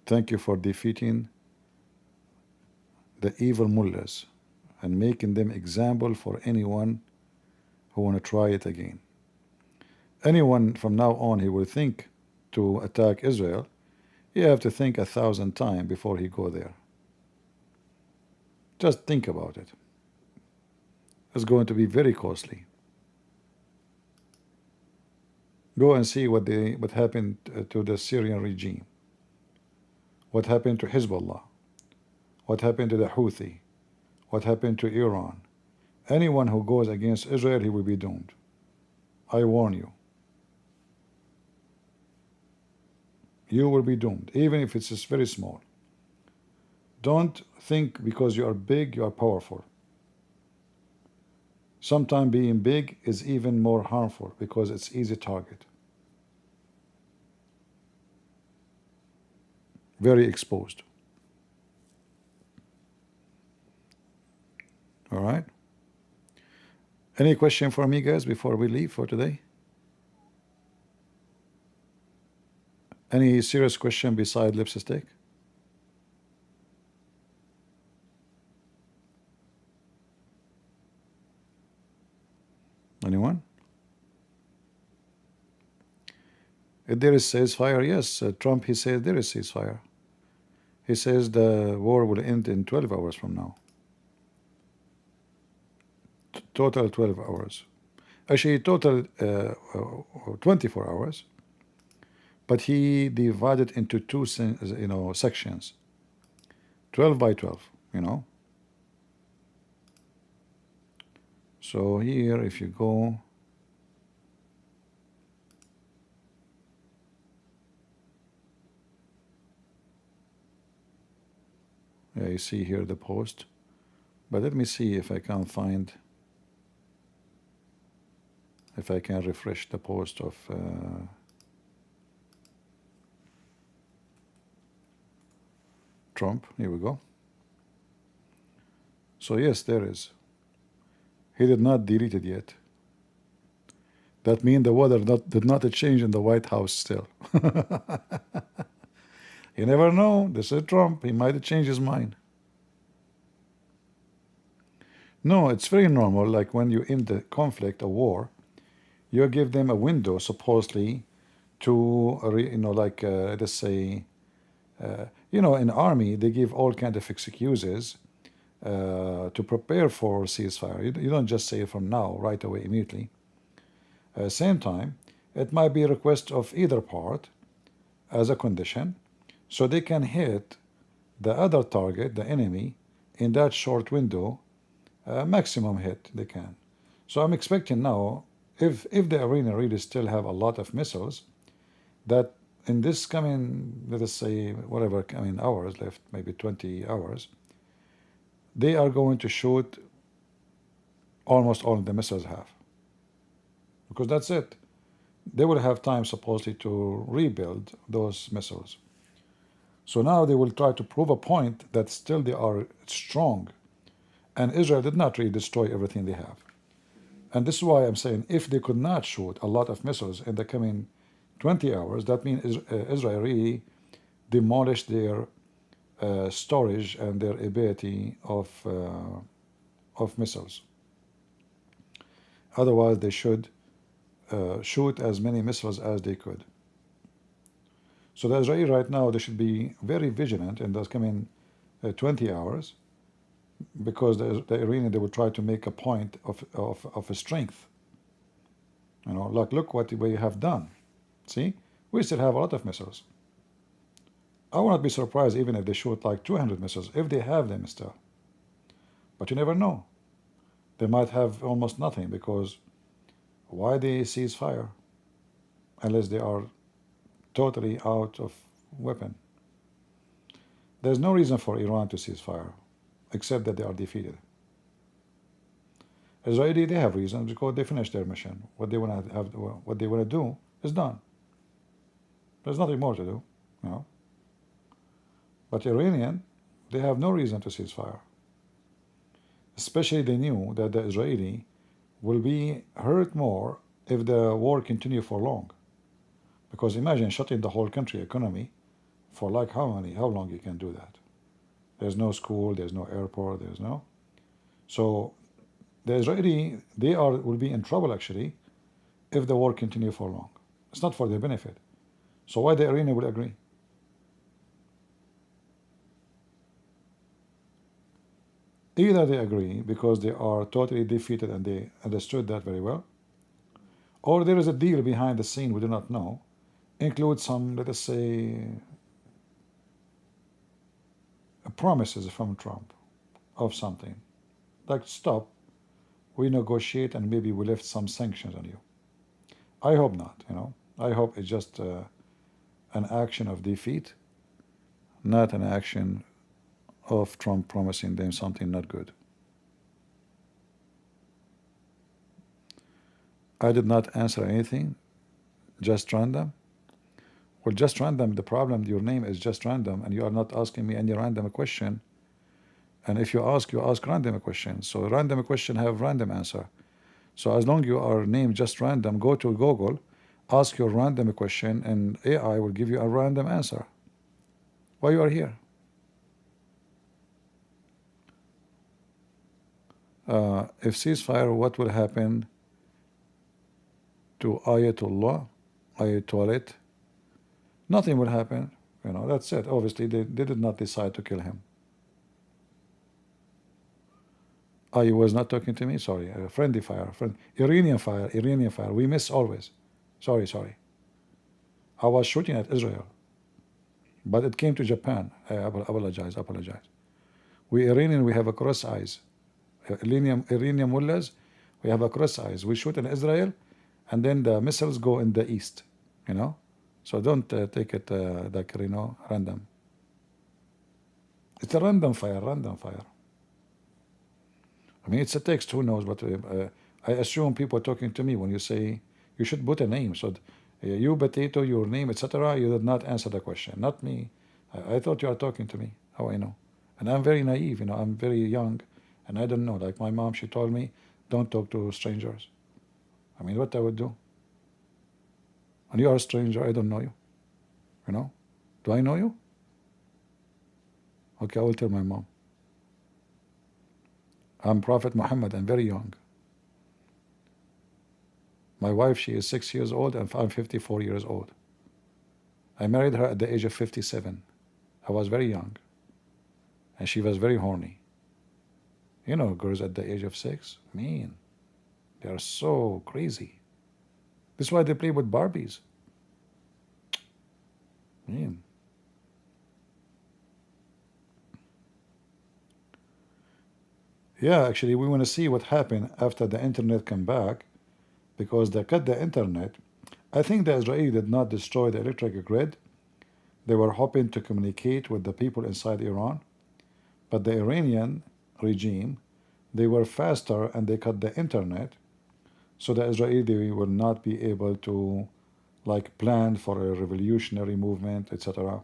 Thank you for defeating the evil mullahs and making them example for anyone who want to try it again. Anyone from now on he will think to attack Israel, you have to think 1,000 times before he go there. Just think about it. It's going to be very costly. Go and see what happened to the Syrian regime. What happened to Hezbollah? What happened to the Houthi? What happened to Iran? Anyone who goes against Israel, he will be doomed. I warn you. You will be doomed, even if it's just very small. Don't think because you are big, you are powerful. Sometimes being big is even more harmful because it's easy target. Very exposed. All right. Any question for me, guys, before we leave for today? Any serious question beside lipstick? Anyone? If there is ceasefire, yes. Trump, he says there is ceasefire. He says the war will end in 12 hours from now. Total 12 hours. Actually, total 24 hours. But he divided into two, sections. 12 by 12, So here, if you go, yeah, you see here the post. But let me see if I can find, if I can refresh the post of Trump. Here we go. So yes, there is. He did not delete it yet. That means the weather did not change in the White House still. You never know. This is Trump. He might change his mind. No, it's very normal. Like when you end the conflict, a war, you give them a window supposedly to, let's say, in army they give all kind of excuses to prepare for ceasefire. You don't just say from now, right away, immediately. Same time, it might be a request of either part as a condition, so they can hit the other target, the enemy, in that short window, maximum hit they can. So I'm expecting now, if the arena really still have a lot of missiles, that in this coming, let us say, whatever hours left, maybe 20 hours, they are going to shoot almost all the missiles have. Because that's it. They will have time supposedly to rebuild those missiles. So now they will try to prove a point that still they are strong. And Israel did not really destroy everything they have. And this is why I'm saying if they could not shoot a lot of missiles in the coming 20 hours, that means Israel really demolished their storage and their ability of missiles. Otherwise, they should shoot as many missiles as they could. So the Israeli right now, they should be very vigilant in those coming 20 hours, because the Iranian, they will try to make a point of a strength. Like look what we have done. See, we still have a lot of missiles. I will not be surprised even if they shoot like 200 missiles, if they have them still. But you never know. They might have almost nothing, because why they cease fire unless they are totally out of weapon? There's no reason for Iran to cease fire, except that they are defeated. Israeli, they have reasons because they finished their mission. What they want to do is done. There's nothing more to do, But Iranian, they have no reason to cease fire. Especially they knew that the Israeli will be hurt more if the war continue for long. Because imagine shutting the whole country economy for like how long you can do that? There's no school, there's no airport, there's no. So the Israeli, will be in trouble actually if the war continue for long. It's not for their benefit. So why the Iranian will agree? Either they agree because they are totally defeated and they understood that very well, or there is a deal behind the scene we do not know, include some, let us say, promises from Trump of something, like stop, we negotiate and maybe we lift some sanctions on you. I hope not, I hope it's just an action of defeat, not an action of Trump promising them something not good. I did not answer anything, just random. Well, just random, the problem, your name is just random, and you are not asking me any random question. And if you ask random question. So random question have random answer. So as long you are named just random, go to Google, ask your random question, and AI will give you a random answer. Why you are here? If ceasefire, what will happen to Ayatollah? Nothing will happen. That's it. Obviously, they did not decide to kill him. You was not talking to me? Sorry. Friendly fire. Iranian fire. We miss always. Sorry. I was shooting at Israel. But it came to Japan. I apologize. We Iranian, we have a cross eyes. Iranian mullahs, we have a cross eyes. We shoot in Israel, and then the missiles go in the east. So don't take it like random. It's a random fire. I mean, it's a text. Who knows? But I assume people are talking to me when you say you should put a name. So you potato, your name, etc. You did not answer the question. Not me. I thought you are talking to me. How I know? And I'm very naive. I'm very young, and I don't know. Like my mom, she told me, don't talk to strangers. I mean, what I would do? And you are a stranger. I don't know you. Do I know you? Okay, I will tell my mom. I'm Prophet Mohammed. I'm very young. My wife, she is 6 years old, and I'm 54 years old. I married her at the age of 57. I was very young. And she was very horny. Girls at the age of 6, man, they are so crazy. That's why they play with Barbies. Man. Yeah, actually, we want to see what happened after the internet came back, because they cut the internet. I think the Israeli did not destroy the electric grid. They were hoping to communicate with the people inside Iran, but the Iranian regime, they were faster and they cut the internet, so the Israeli will not be able to plan for a revolutionary movement, etc.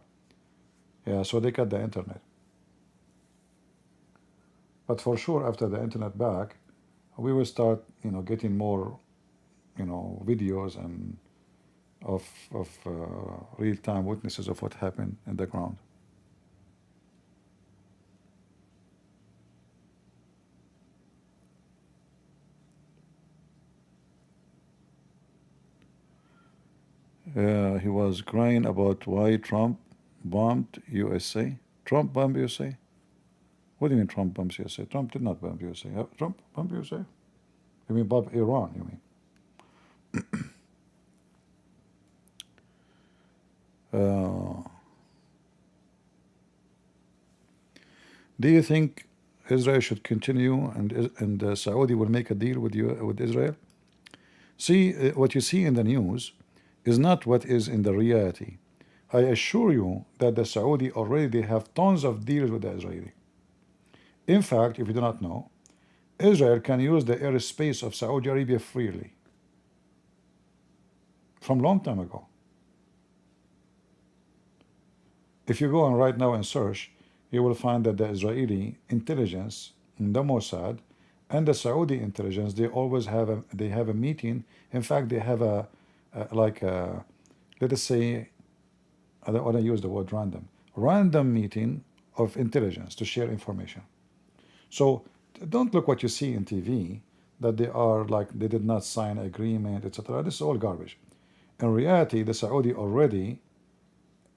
Yeah, so they cut the internet. But for sure, after the internet back, we will start, getting more, videos and of real-time witnesses of what happened in the ground. He was crying about why Trump bombed USA. Trump bombed USA? What do you mean Trump bombs USA? Trump did not bomb USA. Trump bombed USA? You mean bomb Iran, you mean? Do you think Israel should continue and Saudi will make a deal with Israel? See, what you see in the news is not what is in the reality. I assure you that the Saudi already have tons of deals with the Israeli. In fact, if you do not know, Israel can use the airspace of Saudi Arabia freely from long time ago. If you go on right now and search, you will find that the Israeli intelligence, the Mossad, and the Saudi intelligence, they always have a meeting. In fact, they have let us say, I don't want to use the word random meeting of intelligence to share information. So don't look what you see in TV. that they are like they did not sign agreement, etc. This is all garbage. In reality, the Saudi already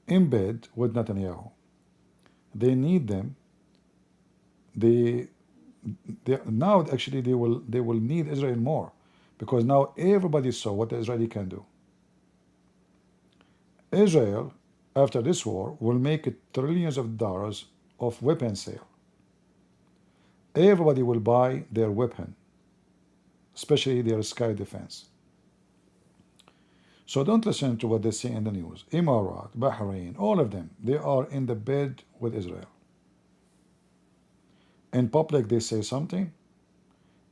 in bed with Netanyahu. They need them. They now actually they will need Israel more, because now everybody saw what the Israeli can do. Israel, after this war, will make trillions of dollars of weapon sale. Everybody will buy their weapon, especially their sky defense. So don't listen to what they say in the news. Emirat, Bahrain, all of them, they are in the bed with Israel. In public they say something,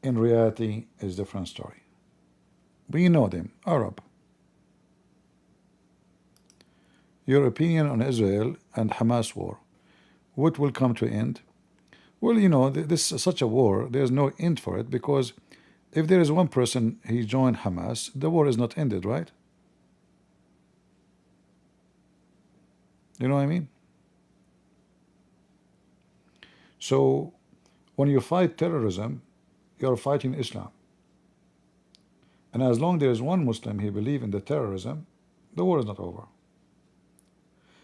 in reality it's a different story. We know them, Arab. Your opinion on Israel and Hamas war, what will come to end? Well, you know, this is such a war, there's no end for it, because if there is one person he joined Hamas, the war is not ended, right? You know what I mean? So when you fight terrorism, you're fighting Islam. And as long as there is one Muslim who believes in the terrorism, the war is not over.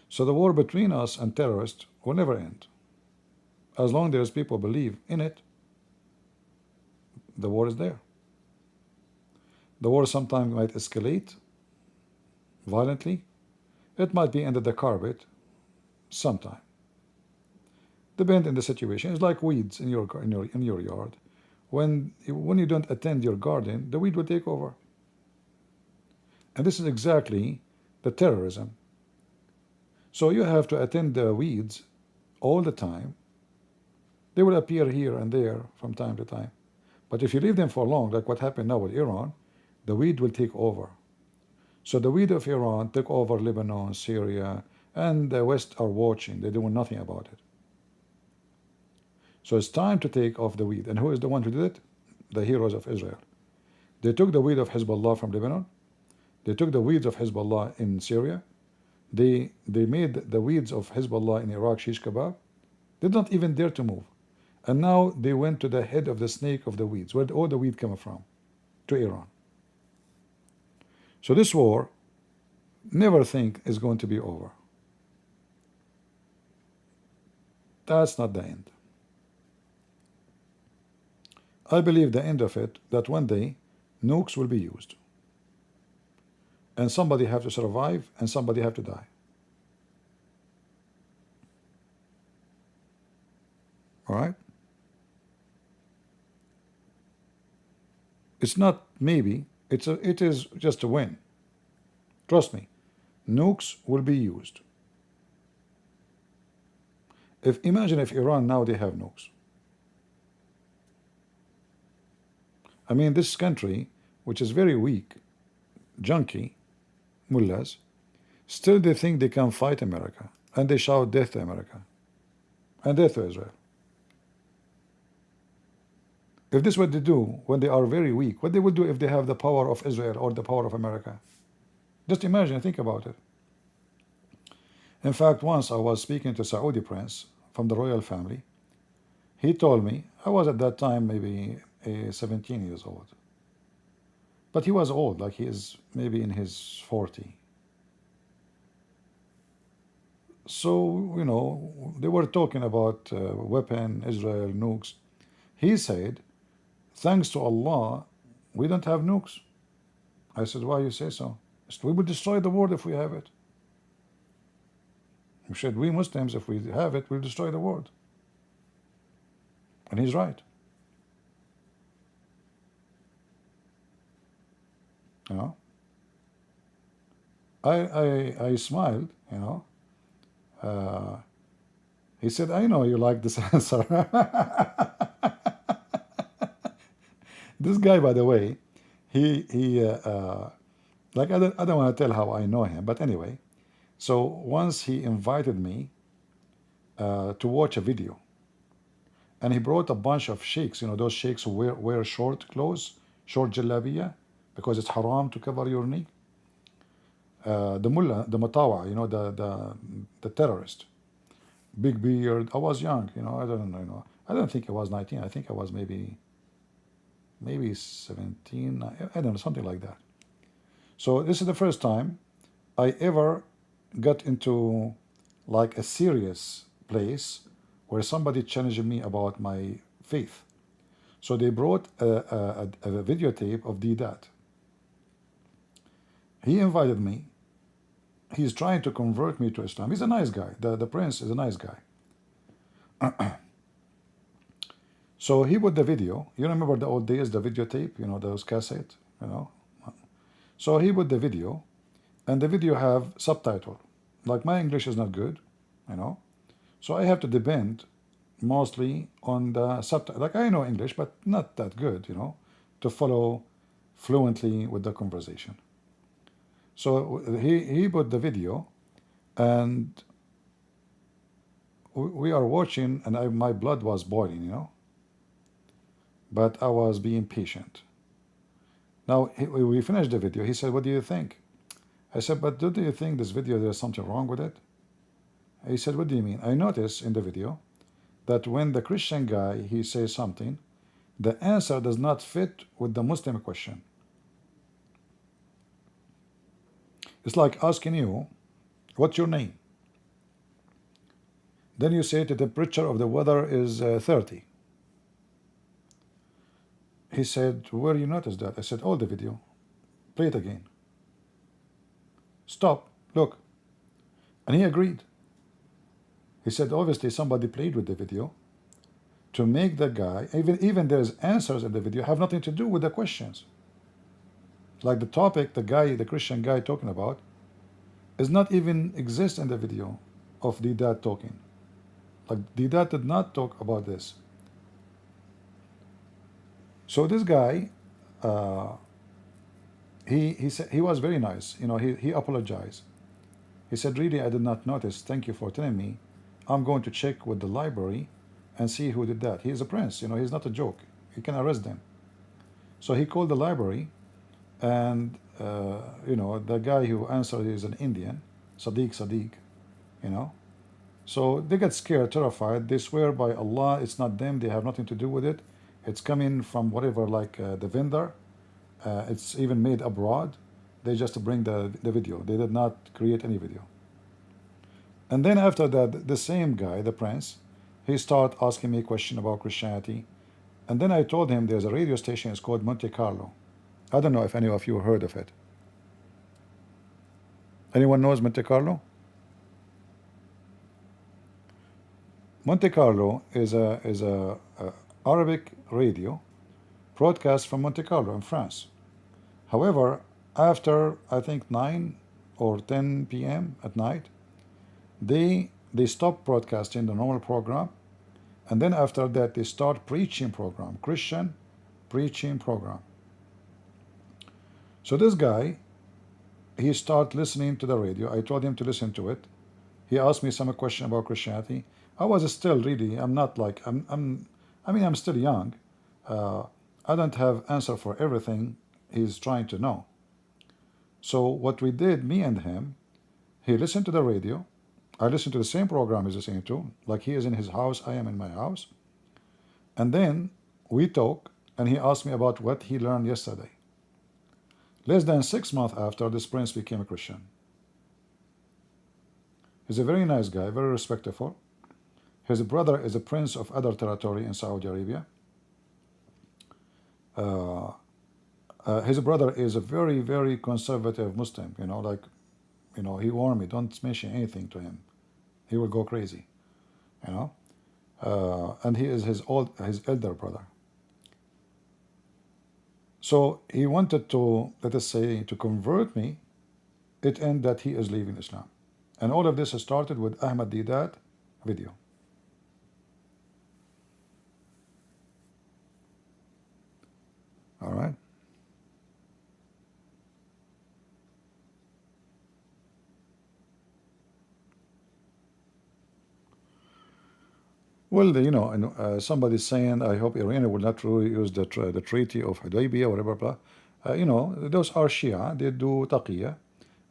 So the war between us and terrorists will never end. As long as there is people believe in it, the war is there. The war sometimes might escalate violently. It might be under the carpet sometime. Depends on the situation. It's like weeds in your yard. When you don't attend your garden, the weed will take over. And this is exactly the terrorism. So you have to attend the weeds all the time. They will appear here and there from time to time. But if you leave them for long, like what happened now with Iran, the weed will take over. So the weed of Iran took over Lebanon, Syria, and the West are watching. They're doing nothing about it. So it's time to take off the weed. And who is the one who did it? The heroes of Israel. They took the weed of Hezbollah from Lebanon. They took the weeds of Hezbollah in Syria. They made the weeds of Hezbollah in Iraq shish kebab. They don't even dare to move. And now they went to the head of the snake of the weeds. Where did all the weed come from? To Iran. So this war, never think is going to be over. That's not the end. I believe the end of it, that one day nukes will be used. And somebody have to survive and somebody have to die. All right? It's not maybe, it is just a win. Trust me, nukes will be used. Imagine if Iran now they have nukes. I mean, this country, which is very weak, junky, mullahs, still they think they can fight America, and they shout death to America, and death to Israel. If this is what they do when they are very weak, what they will do if they have the power of Israel or the power of America? Just imagine, think about it. In fact, once I was speaking to a Saudi prince from the royal family. He told me, I was at that time maybe 17 years old. But he was old, like he is maybe in his 40. So, you know, they were talking about weapon, Israel, nukes. He said, thanks to Allah, we don't have nukes. I said, why you say so? He said, we will destroy the world if we have it. He said, we Muslims, if we have it, we'll destroy the world. And he's right. You know? I smiled, you know. He said, I know you like this answer. This guy, by the way, he like I don't want to tell how I know him, but anyway. So once he invited me to watch a video, and he brought a bunch of sheikhs, you know, those sheikhs who wear short clothes, short jalabiya, because it's haram to cover your knee. The mullah, the matawa, you know, the terrorist, big beard. I was young, you know. I don't know, you know. I don't think I was 19. I think I was maybe maybe 17, I don't know, something like that. So this is the first time I ever got into like a serious place where somebody challenged me about my faith. So they brought a videotape of Hidayat. He invited me. He's trying to convert me to Islam. He's a nice guy. The prince is a nice guy. So he put the video. You remember the old days, the videotape, you know, those cassettes, you know. So he put the video, and the video have subtitle. Like my English is not good, you know. So I have to depend mostly on the subtitle. Like I know English, but not that good, you know, to follow fluently with the conversation. So he put the video, and we are watching, and my blood was boiling, you know. But I was being patient. Now, we finished the video. He said, what do you think? I said, but do you think this video, there's something wrong with it? He said, what do you mean? I noticed in the video that when the Christian guy, he says something, the answer does not fit with the Muslim question. It's like asking you, what's your name? Then you say the temperature of the weather is 30. He said, where you notice that? I said, oh, the video. Play it again. Stop. Look. And he agreed. He said, obviously, somebody played with the video to make the guy, even there's answers in the video, have nothing to do with the questions. Like the topic, the Christian guy talking about, is not even exist in the video of the dad talking. Like the dad did not talk about this. So this guy, he said he was very nice. You know, he apologized. He said, really, I did not notice. Thank you for telling me. I'm going to check with the library and see who did that. He's a prince. You know, he's not a joke. You can arrest them. So he called the library, and you know, the guy who answered is an Indian, Sadiq, you know. So they get scared, terrified. They swear by Allah, it's not them. They have nothing to do with it. It's coming from whatever, like the vendor. It's even made abroad. They just bring the video. They did not create any video. And then after that, the same guy, the prince, he started asking me a question about Christianity. And then I told him there's a radio station, it's called Monte Carlo. I don't know if any of you heard of it. Anyone knows Monte Carlo? Monte Carlo is a Arabic radio broadcast from Monte Carlo in France. However, after I think 9 or 10 p.m. at night, they stop broadcasting the normal program, and then after that they start preaching program, Christian preaching program. So this guy, he started listening to the radio. I told him to listen to it. He asked me some question about Christianity. I was still really, I'm not like, I mean, I'm still young. I don't have answer for everything he's trying to know. So what we did, me and him, he listened to the radio. I listened to the same program he's listening to, like he is in his house, I am in my house. And then we talk, and he asked me about what he learned yesterday. Less than 6 months after, this prince became a Christian. He's a very nice guy, very respectful. His brother is a prince of other territory in Saudi Arabia. His brother is a very, very conservative Muslim, you know, like, you know, he warned me, don't mention anything to him. He will go crazy, you know. And he is his elder brother. So he wanted to, let us say, to convert me. It ended that he is leaving Islam. And all of this started with Ahmed Hidayat video. All right. Well, you know, somebody's saying, I hope Iran will not really use the Treaty of Hudaybiyah, whatever, blah. You know, those are Shia. They do taqiyya.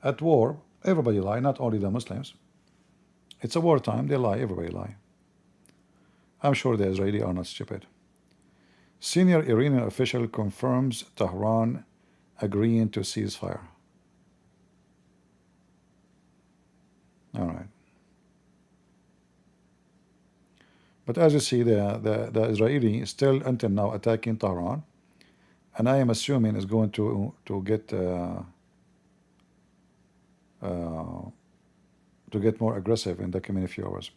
At war, everybody lie, not only the Muslims. It's a wartime. They lie. Everybody lie. I'm sure the Israeli are not stupid. Senior Iranian official confirms Tehran agreeing to ceasefire. All right. But as you see, the Israeli is still until now attacking Tehran, and I am assuming is going to get more aggressive in the coming few hours.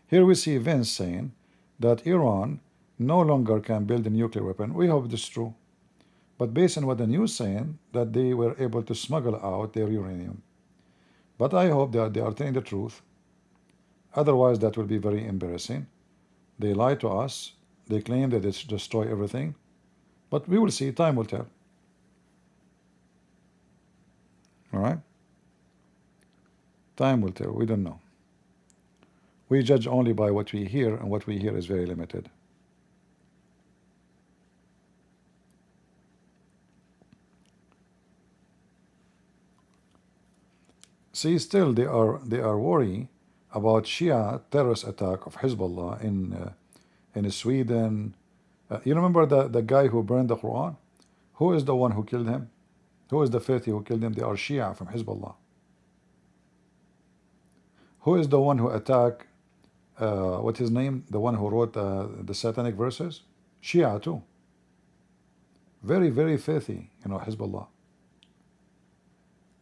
Here we see Vince saying that Iran no longer can build a nuclear weapon. We hope this is true, but based on what the news saying, that they were able to smuggle out their uranium. But I hope that they are telling the truth. Otherwise, that will be very embarrassing. They lie to us. They claim that it's destroy everything. But we will see. Time will tell. All right? Time will tell. We don't know. We judge only by what we hear, and what we hear is very limited. See, still they are worried about Shia terrorist attack of Hezbollah in Sweden. You remember the guy who burned the Quran? Who is the one who killed him? Who is the Fathi who killed him? They are Shia from Hezbollah. Who is the one who attacked, what's his name? The one who wrote the satanic verses? Shia too. Very, very Fathi, Hezbollah.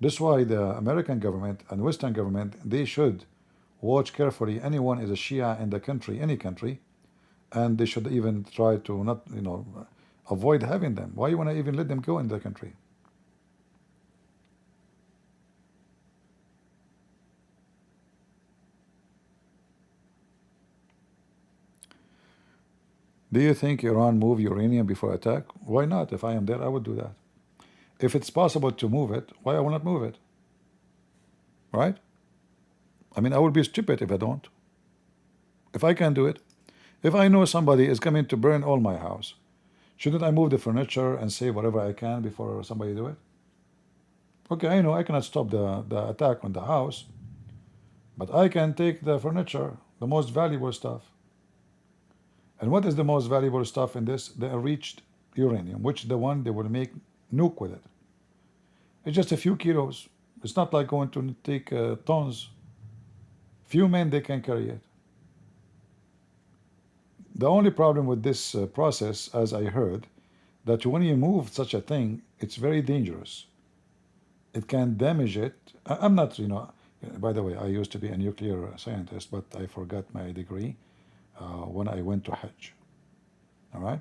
That's why the American government and Western government, they should watch carefully. Anyone is a Shia in the country, any country, and they should even try to not, avoid having them. Why you want to even let them go in the country? Do you think Iran move uranium before attack? Why not? If I am there, I would do that. If it's possible to move it, why I will not move it? Right? I mean, I would be stupid if I don't. If I can do it, if I know somebody is coming to burn all my house, shouldn't I move the furniture and save whatever I can before somebody do it? Okay, I know I cannot stop the attack on the house, but I can take the furniture, the most valuable stuff. And what is the most valuable stuff in this? The enriched uranium, which the one they will make nuke with it. It's just a few kilos. It's not like going to take tons. Few men, they can carry it. The only problem with this process, as I heard, that when you move such a thing, it's very dangerous. It can damage it. I'm not, by the way, I used to be a nuclear scientist, but I forgot my degree when I went to Hajj. All right?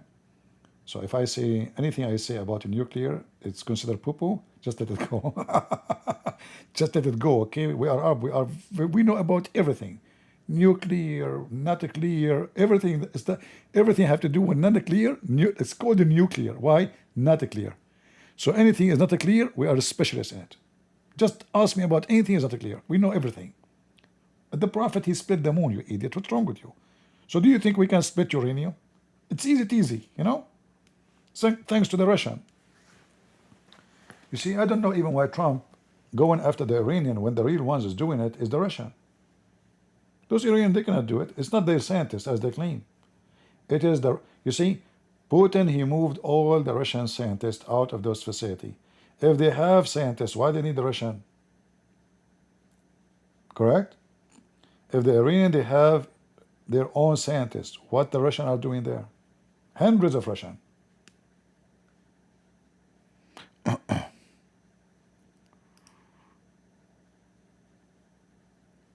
So if I say anything I say about nuclear, it's considered poo-poo. Just let it go. Just let it go. Okay, we know about everything, nuclear, not clear, everything. Everything have to do with not clear. It's called nuclear. Why? Not clear. So anything is not clear, we are specialists in it. Just ask me about anything is not clear. We know everything. The prophet, he split the moon. You idiot! What's wrong with you? So do you think we can split uranium? It's easy, Thanks to the Russian. You see, I don't know even why Trump going after the Iranian when the real ones is doing it is the Russian. Those Iranians, they cannot do it. It's not their scientists as they claim. It is you see, Putin, he moved all the Russian scientists out of those facilities. If they have scientists, why they need the Russian? Correct? If the Iranian, they have their own scientists, what the Russian are doing there? Hundreds of Russian.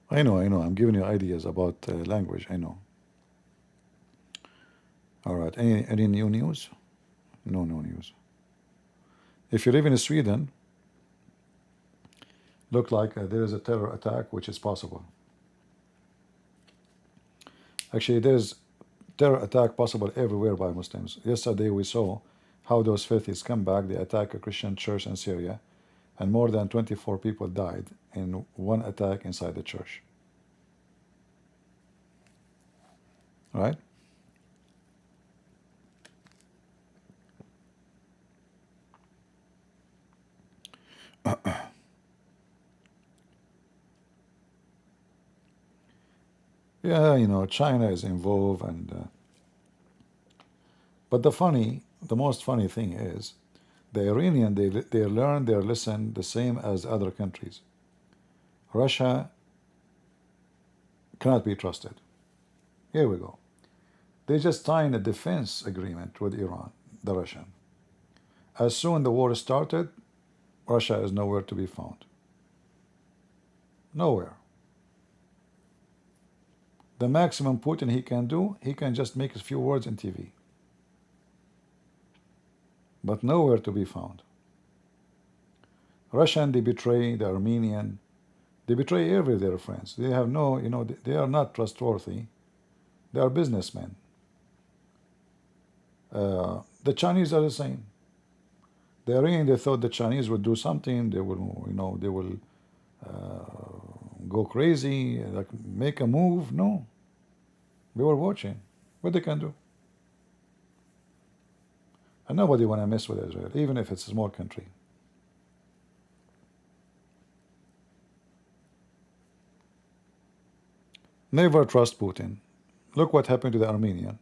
I know. I'm giving you ideas about language. I know. All right. Any new news? No news. If you live in Sweden, look like there is a terror attack, which is possible. Actually, there's terror attack possible everywhere by Muslims. Yesterday we saw how those Faithis come back. They attack a Christian church in Syria, and more than 24 people died in one attack inside the church. All right? Yeah, China is involved, and But the most funny thing is, the Iranian, they learn their lesson the same as other countries. Russia cannot be trusted. Here we go. They just signed a defense agreement with Iran, the Russian. As soon the war started, Russia is nowhere to be found. Nowhere. The maximum Putin he can do, he can just make a few words in TV. But nowhere to be found. Russian, they betray the Armenian. They betray every their friends. They have no, they are not trustworthy. They are businessmen. The Chinese are the same. The Iranian, they thought the Chinese would do something. They will, they will go crazy, like make a move. No. We were watching what they can do. And nobody want to mess with Israel, even if it's a small country. Never trust Putin. Look what happened to the Armenian.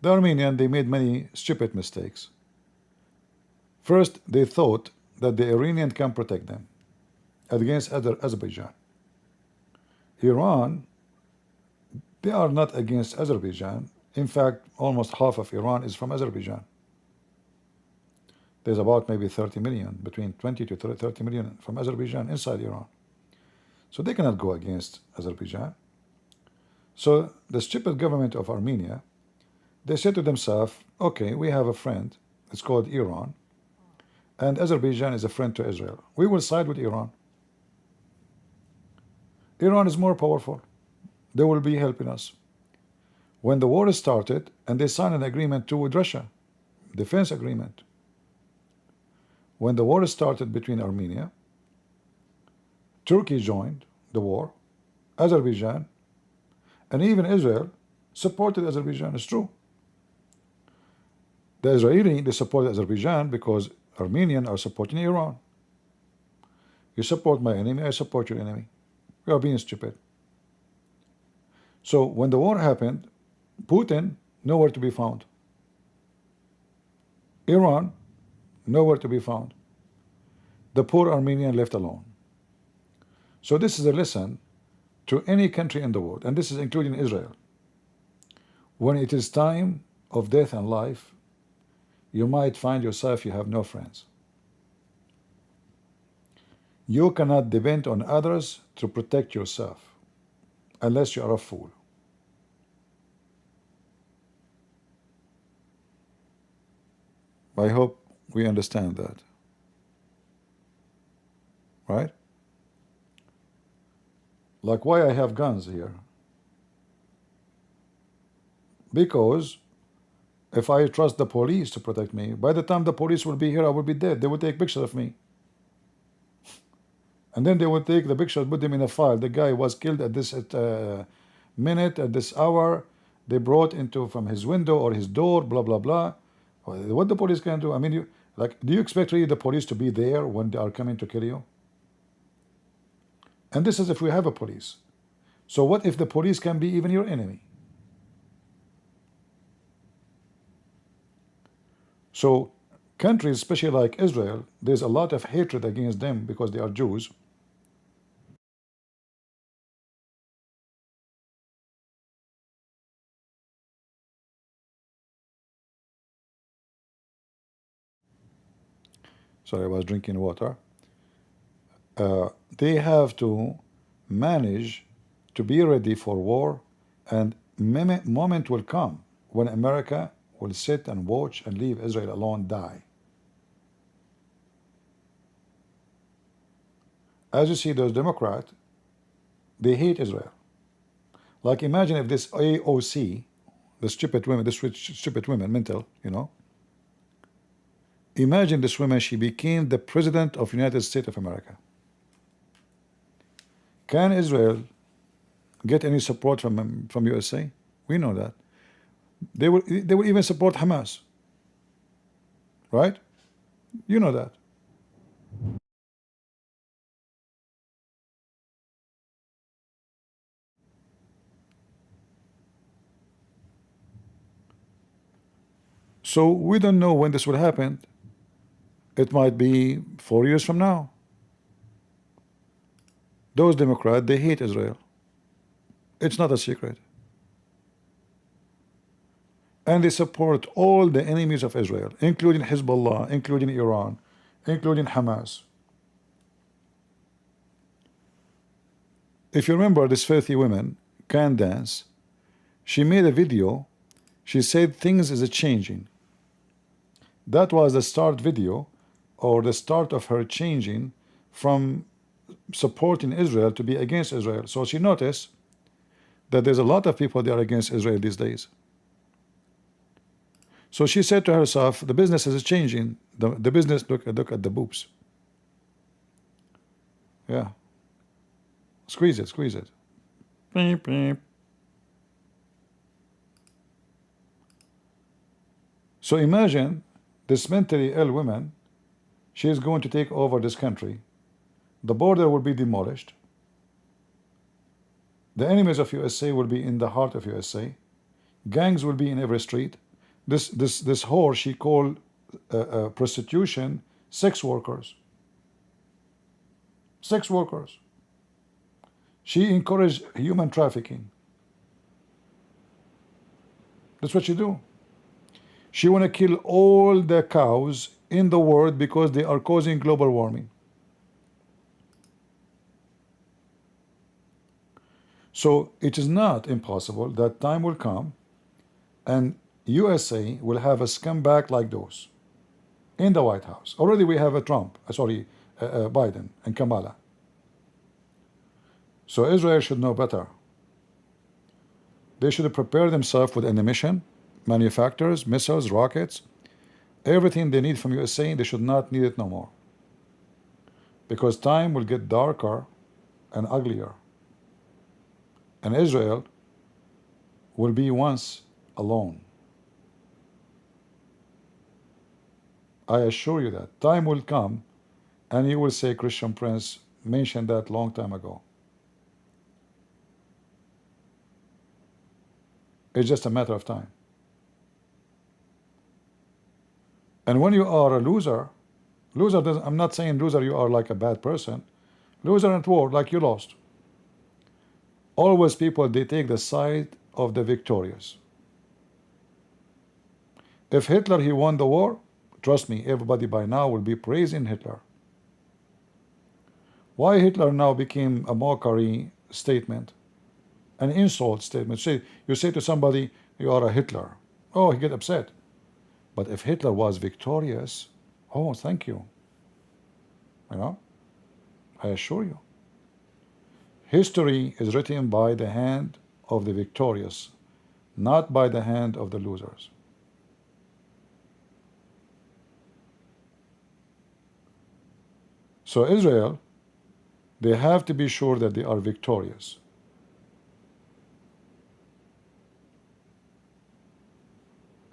The Armenian, they made many stupid mistakes. First, they thought that the Iranian can protect them against Azerbaijan. Iran, they are not against Azerbaijan. In fact, almost half of Iran is from Azerbaijan. There's about maybe 30 million, between 20 to 30 million from Azerbaijan inside Iran. So they cannot go against Azerbaijan. So the stupid government of Armenia, they said to themselves, okay, we have a friend, it's called Iran, and Azerbaijan is a friend to Israel. We will side with Iran. Iran is more powerful. They will be helping us. When the war started, and they signed an agreement too with Russia, defense agreement. When the war started between Armenia, Turkey joined the war, Azerbaijan, and even Israel supported Azerbaijan. It's true. The Israeli, they supported Azerbaijan because Armenians are supporting Iran. You support my enemy, I support your enemy. You are being stupid. So when the war happened, Putin, nowhere to be found. Iran, nowhere to be found. The poor Armenian left alone. So this is a lesson to any country in the world, and this is including Israel. When it is time of death and life, you might find yourself you have no friends. You cannot depend on others to protect yourself unless you are a fool. I hope we understand that. Right? Like why I have guns here? Because if I trust the police to protect me, by the time the police will be here, I will be dead. They will take pictures of me. And then they will take the pictures, put them in a file. The guy was killed at this minute, at this hour. They brought into from his window or his door, blah, blah, blah. What the police can do? I mean, do you expect really the police to be there when they are coming to kill you? And this is if we have a police. So what if the police can be even your enemy? So countries, especially like Israel, there's a lot of hatred against them because they are Jews. Sorry, I was drinking water. They have to manage to be ready for war, and moment will come when America will sit and watch and leave Israel alone die. As you see, those Democrats, they hate Israel. Like imagine if this AOC, the stupid women, stupid women, mental, imagine this woman, she became the president of United States of America. Can Israel get any support from USA? We know that. They will even support Hamas. Right? You know that. So we don't know when this will happen. It might be 4 years from now. Those Democrats, they hate Israel. It's not a secret. And they support all the enemies of Israel, including Hezbollah, including Iran, including Hamas. If you remember, this filthy woman, can dance, she made a video. She said things is changing. That was the start video, or the start of her changing from supporting Israel to be against Israel. So she noticed that there's a lot of people that are against Israel these days. So she said to herself, the business is changing. The business, look at the boobs. Yeah. Squeeze it, squeeze it. Beep, beep. So imagine this mentally ill woman, she is going to take over this country. The border will be demolished. The enemies of USA will be in the heart of USA. Gangs will be in every street. This whore, she called prostitution sex workers. Sex workers. She encouraged human trafficking. That's what she do. She want to kill all the cows in the world because they are causing global warming. So it is not impossible that time will come and USA will have a scumbag like those in the White House. Already we have a Biden and Kamala. So Israel should know better. They should prepare themselves with ammunition, manufacturers, missiles, rockets, everything they need from USA. They should not need it no more, because time will get darker and uglier, and Israel will be once alone. I assure you that time will come, and you will say Christian Prince mentioned that long time ago. It's just a matter of time. And when you are a loser, I'm not saying loser you are like a bad person. Loser at war, like you lost. Always people, they take the side of the victorious. If Hitler, he won the war, trust me, everybody by now will be praising Hitler. Why Hitler now became a mockery statement, an insult statement? You say to somebody, you are a Hitler. Oh, he get upset. But if Hitler was victorious, oh, thank you. You know, I assure you. History is written by the hand of the victorious, not by the hand of the losers. So Israel, they have to be sure that they are victorious.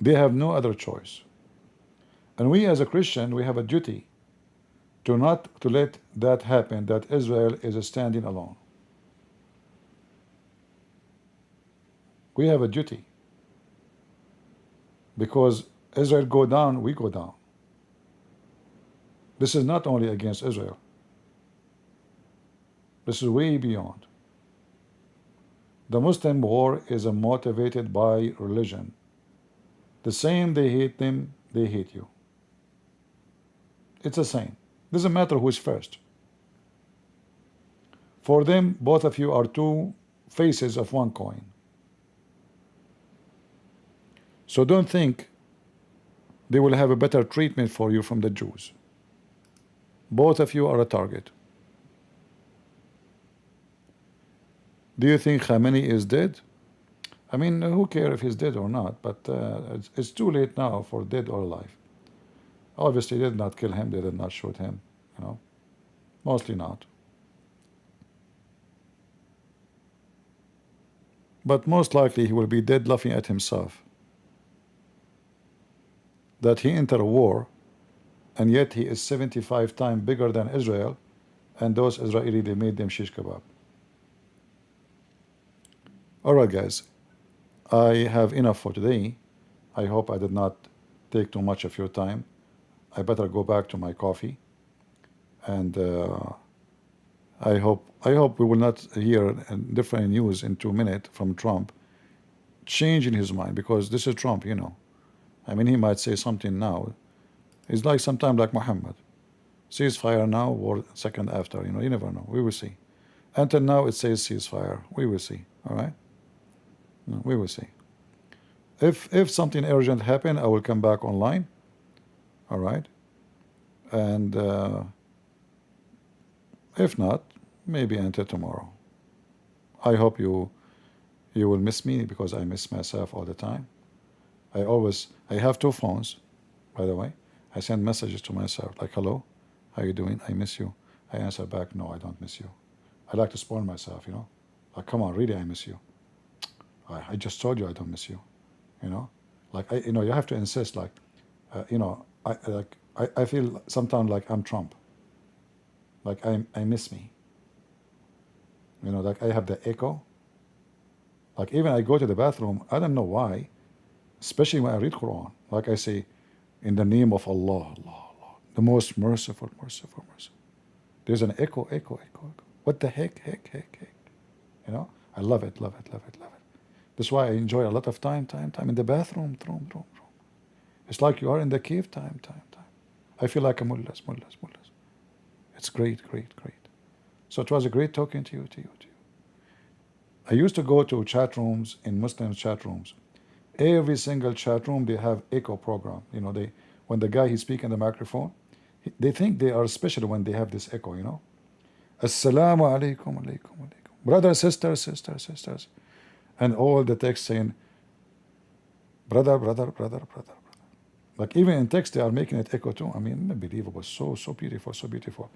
They have no other choice. And we as a Christian, we have a duty to not to let that happen, that Israel is standing alone. We have a duty. Because Israel go down, we go down. This is not only against Israel. This is way beyond. The Muslim war is motivated by religion. The same they hate them, they hate you. It's the same. Doesn't matter who is first. For them, both of you are two faces of one coin. So don't think they will have a better treatment for you from the Jews. Both of you are a target. Do you think Khamenei is dead? I mean, who cares if he's dead or not? But it's too late now for dead or alive. Obviously, they did not kill him. They did not shoot him. You know, mostly not. But most likely, he will be dead laughing at himself. That he entered a war, and yet he is 75 times bigger than Israel, and those Israeli, they made them shish kebab. All right, guys. I have enough for today. I hope I did not take too much of your time. I better go back to my coffee, and I hope we will not hear different news in 2 minutes from Trump changing his mind, because this is Trump, you know. I mean, he might say something now. It's like sometime like Mohammed. Ceasefire now or second after, you know, you never know. We will see. Until now it says ceasefire. We will see. All right? No, we will see. If something urgent happen, I will come back online. All right? And if not, maybe until tomorrow. I hope you will miss me, because I miss myself all the time. I have 2 phones, by the way. I send messages to myself like, hello, how you doing? I miss you. I answer back, no, I don't miss you. I like to spoil myself, you know. Like, come on, really, I miss you. I just told you I don't miss you, you know. Like, you know, you have to insist, like, you know, I feel sometimes like I'm Trump. Like, I miss me. You know, like I have the echo. Like, even I go to the bathroom, I don't know why, especially when I read Quran. Like I say, in the name of Allah, Allah, Allah, the most merciful, merciful, merciful. There's an echo, echo, echo, echo. What the heck, heck, heck, heck. You know, I love it, love it, love it, love it. That's why I enjoy a lot of time in the bathroom, room. It's like you are in the cave, time. I feel like a mullas. It's great. So it was a great talking to you. I used to go to chat rooms, in Muslim chat rooms. Every single chat room, they have echo program. You know, when the guy, he speak in the microphone, they think they are special when they have this echo, you know. Assalamu alaikum, alaikum. Brothers, sisters. And all the text saying, brother. Like, even in text, they are making it echo too. I mean, unbelievable. So beautiful, so beautiful.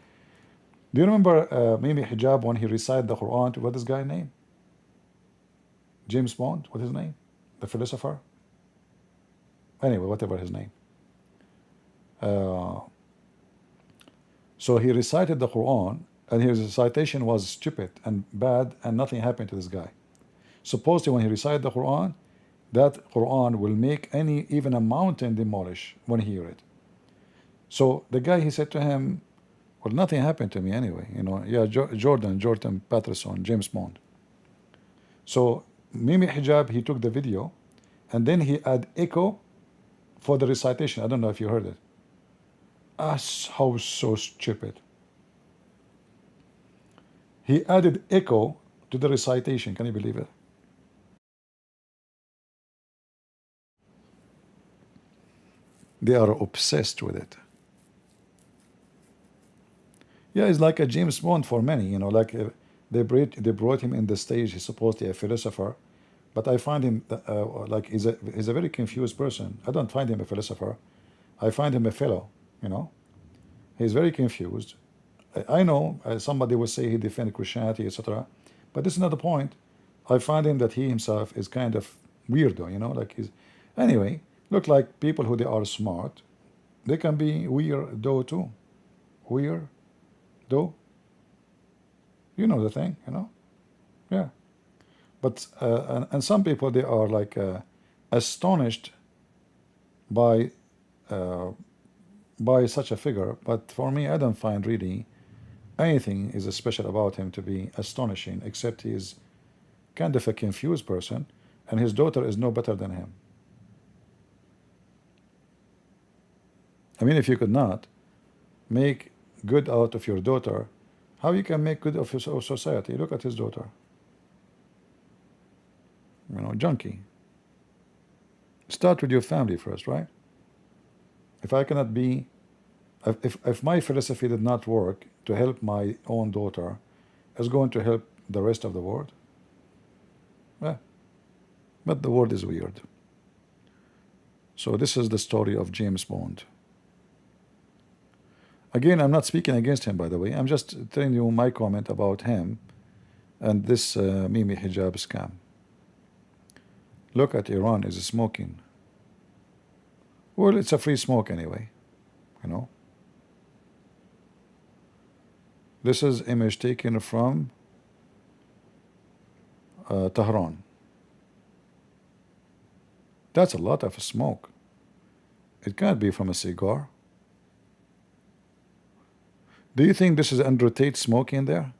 Do you remember Mimi Hijab when he recited the Quran to what this guy name? James Bond, what's his name? The philosopher? Anyway, whatever his name. So he recited the Quran, and his recitation was stupid and bad, and nothing happened to this guy. Supposedly, when he recited the Quran, that Quran will make even a mountain demolish when he hear it. So the guy, he said to him, well, nothing happened to me anyway. You know, yeah, Jordan Patterson, James Bond. So Mimi Hijab, he took the video, and then he add echo for the recitation. I don't know if you heard it. How so stupid. He added echo to the recitation. Can you believe it? They are obsessed with it. Yeah, it's like a James Bond for many, you know, like they brought him in the stage. He's supposed to be a philosopher, but I find him like he's a very confused person. I don't find him a philosopher. I find him a fellow, you know. He's very confused. I know somebody will say he defends Christianity, etc., but this is not the point. I find him that he himself is kind of weirdo, you know, like he's anyway. Look like people who they are smart, they can be weirdo too. Weirdo. You know the thing, you know? Yeah. But and some people, they are like astonished by such a figure. But for me, I don't find really anything is special about him to be astonishing, except he is kind of a confused person, and his daughter is no better than him. I mean, if you could not make good out of your daughter, how you can make good of your society? Look at his daughter. You know, junkie. Start with your family first, right? If I cannot be, if my philosophy did not work to help my own daughter, it's going to help the rest of the world. Yeah. But the world is weird. So this is the story of James Bond. Again, I'm not speaking against him, by the way. I'm just telling you my comment about him and this Mimi Hijab scam. Look at Iran is smoking. Well, it's a free smoke anyway, you know. This is image taken from Tehran. That's a lot of smoke. It can't be from a cigar. Do you think this is Andrew Tate smoking there?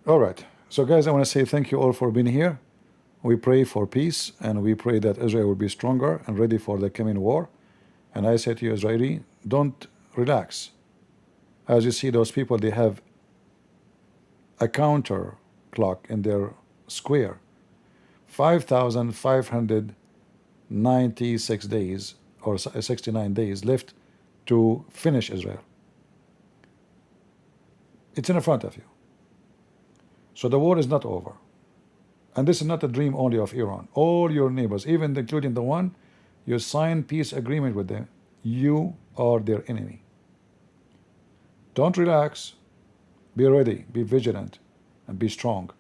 All right. So guys, I want to say thank you all for being here. We pray for peace, and we pray that Israel will be stronger and ready for the coming war. And I say to you, Israeli, don't relax. As you see, those people, they have a counter clock in their square. 5,596 days or 69 days left to finish Israel. It's in front of you. So the war is not over. And this is not a dream only of Iran. All your neighbors, even including the one you signed peace agreement with them, you are their enemy. Don't relax. Be ready, be vigilant, and be strong.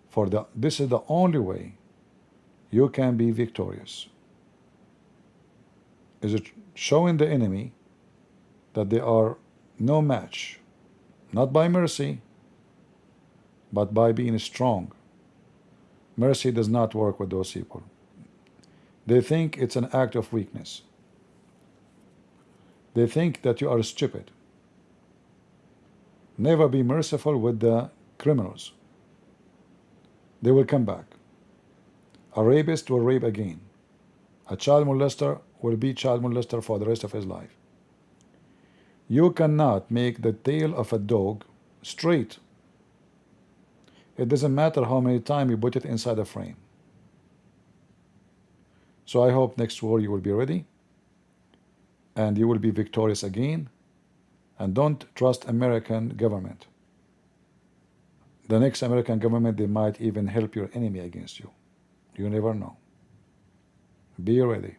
For this is the only way you can be victorious. Is it showing the enemy that they are no match, not by mercy, but by being strong. Mercy does not work with those people. They think it's an act of weakness. They think that you are stupid. Never be merciful with the criminals. They will come back. A rapist will rape again. A child molester will be child molester for the rest of his life. You cannot make the tail of a dog straight. It doesn't matter how many times you put it inside a frame. So I hope next war you will be ready and you will be victorious again. And don't trust American government. The next American government, they might even help your enemy against you. You never know. Be ready.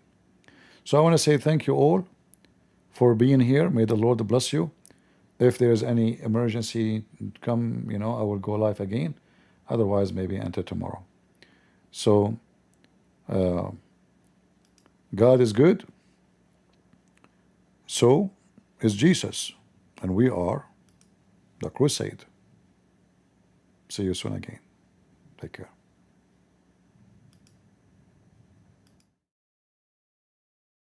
So I want to say thank you all for being here. May the Lord bless you. If there is any emergency come, I will go live again. Otherwise, maybe enter tomorrow. So God is good. So is Jesus. And we are the crusade. See you soon again. Take care.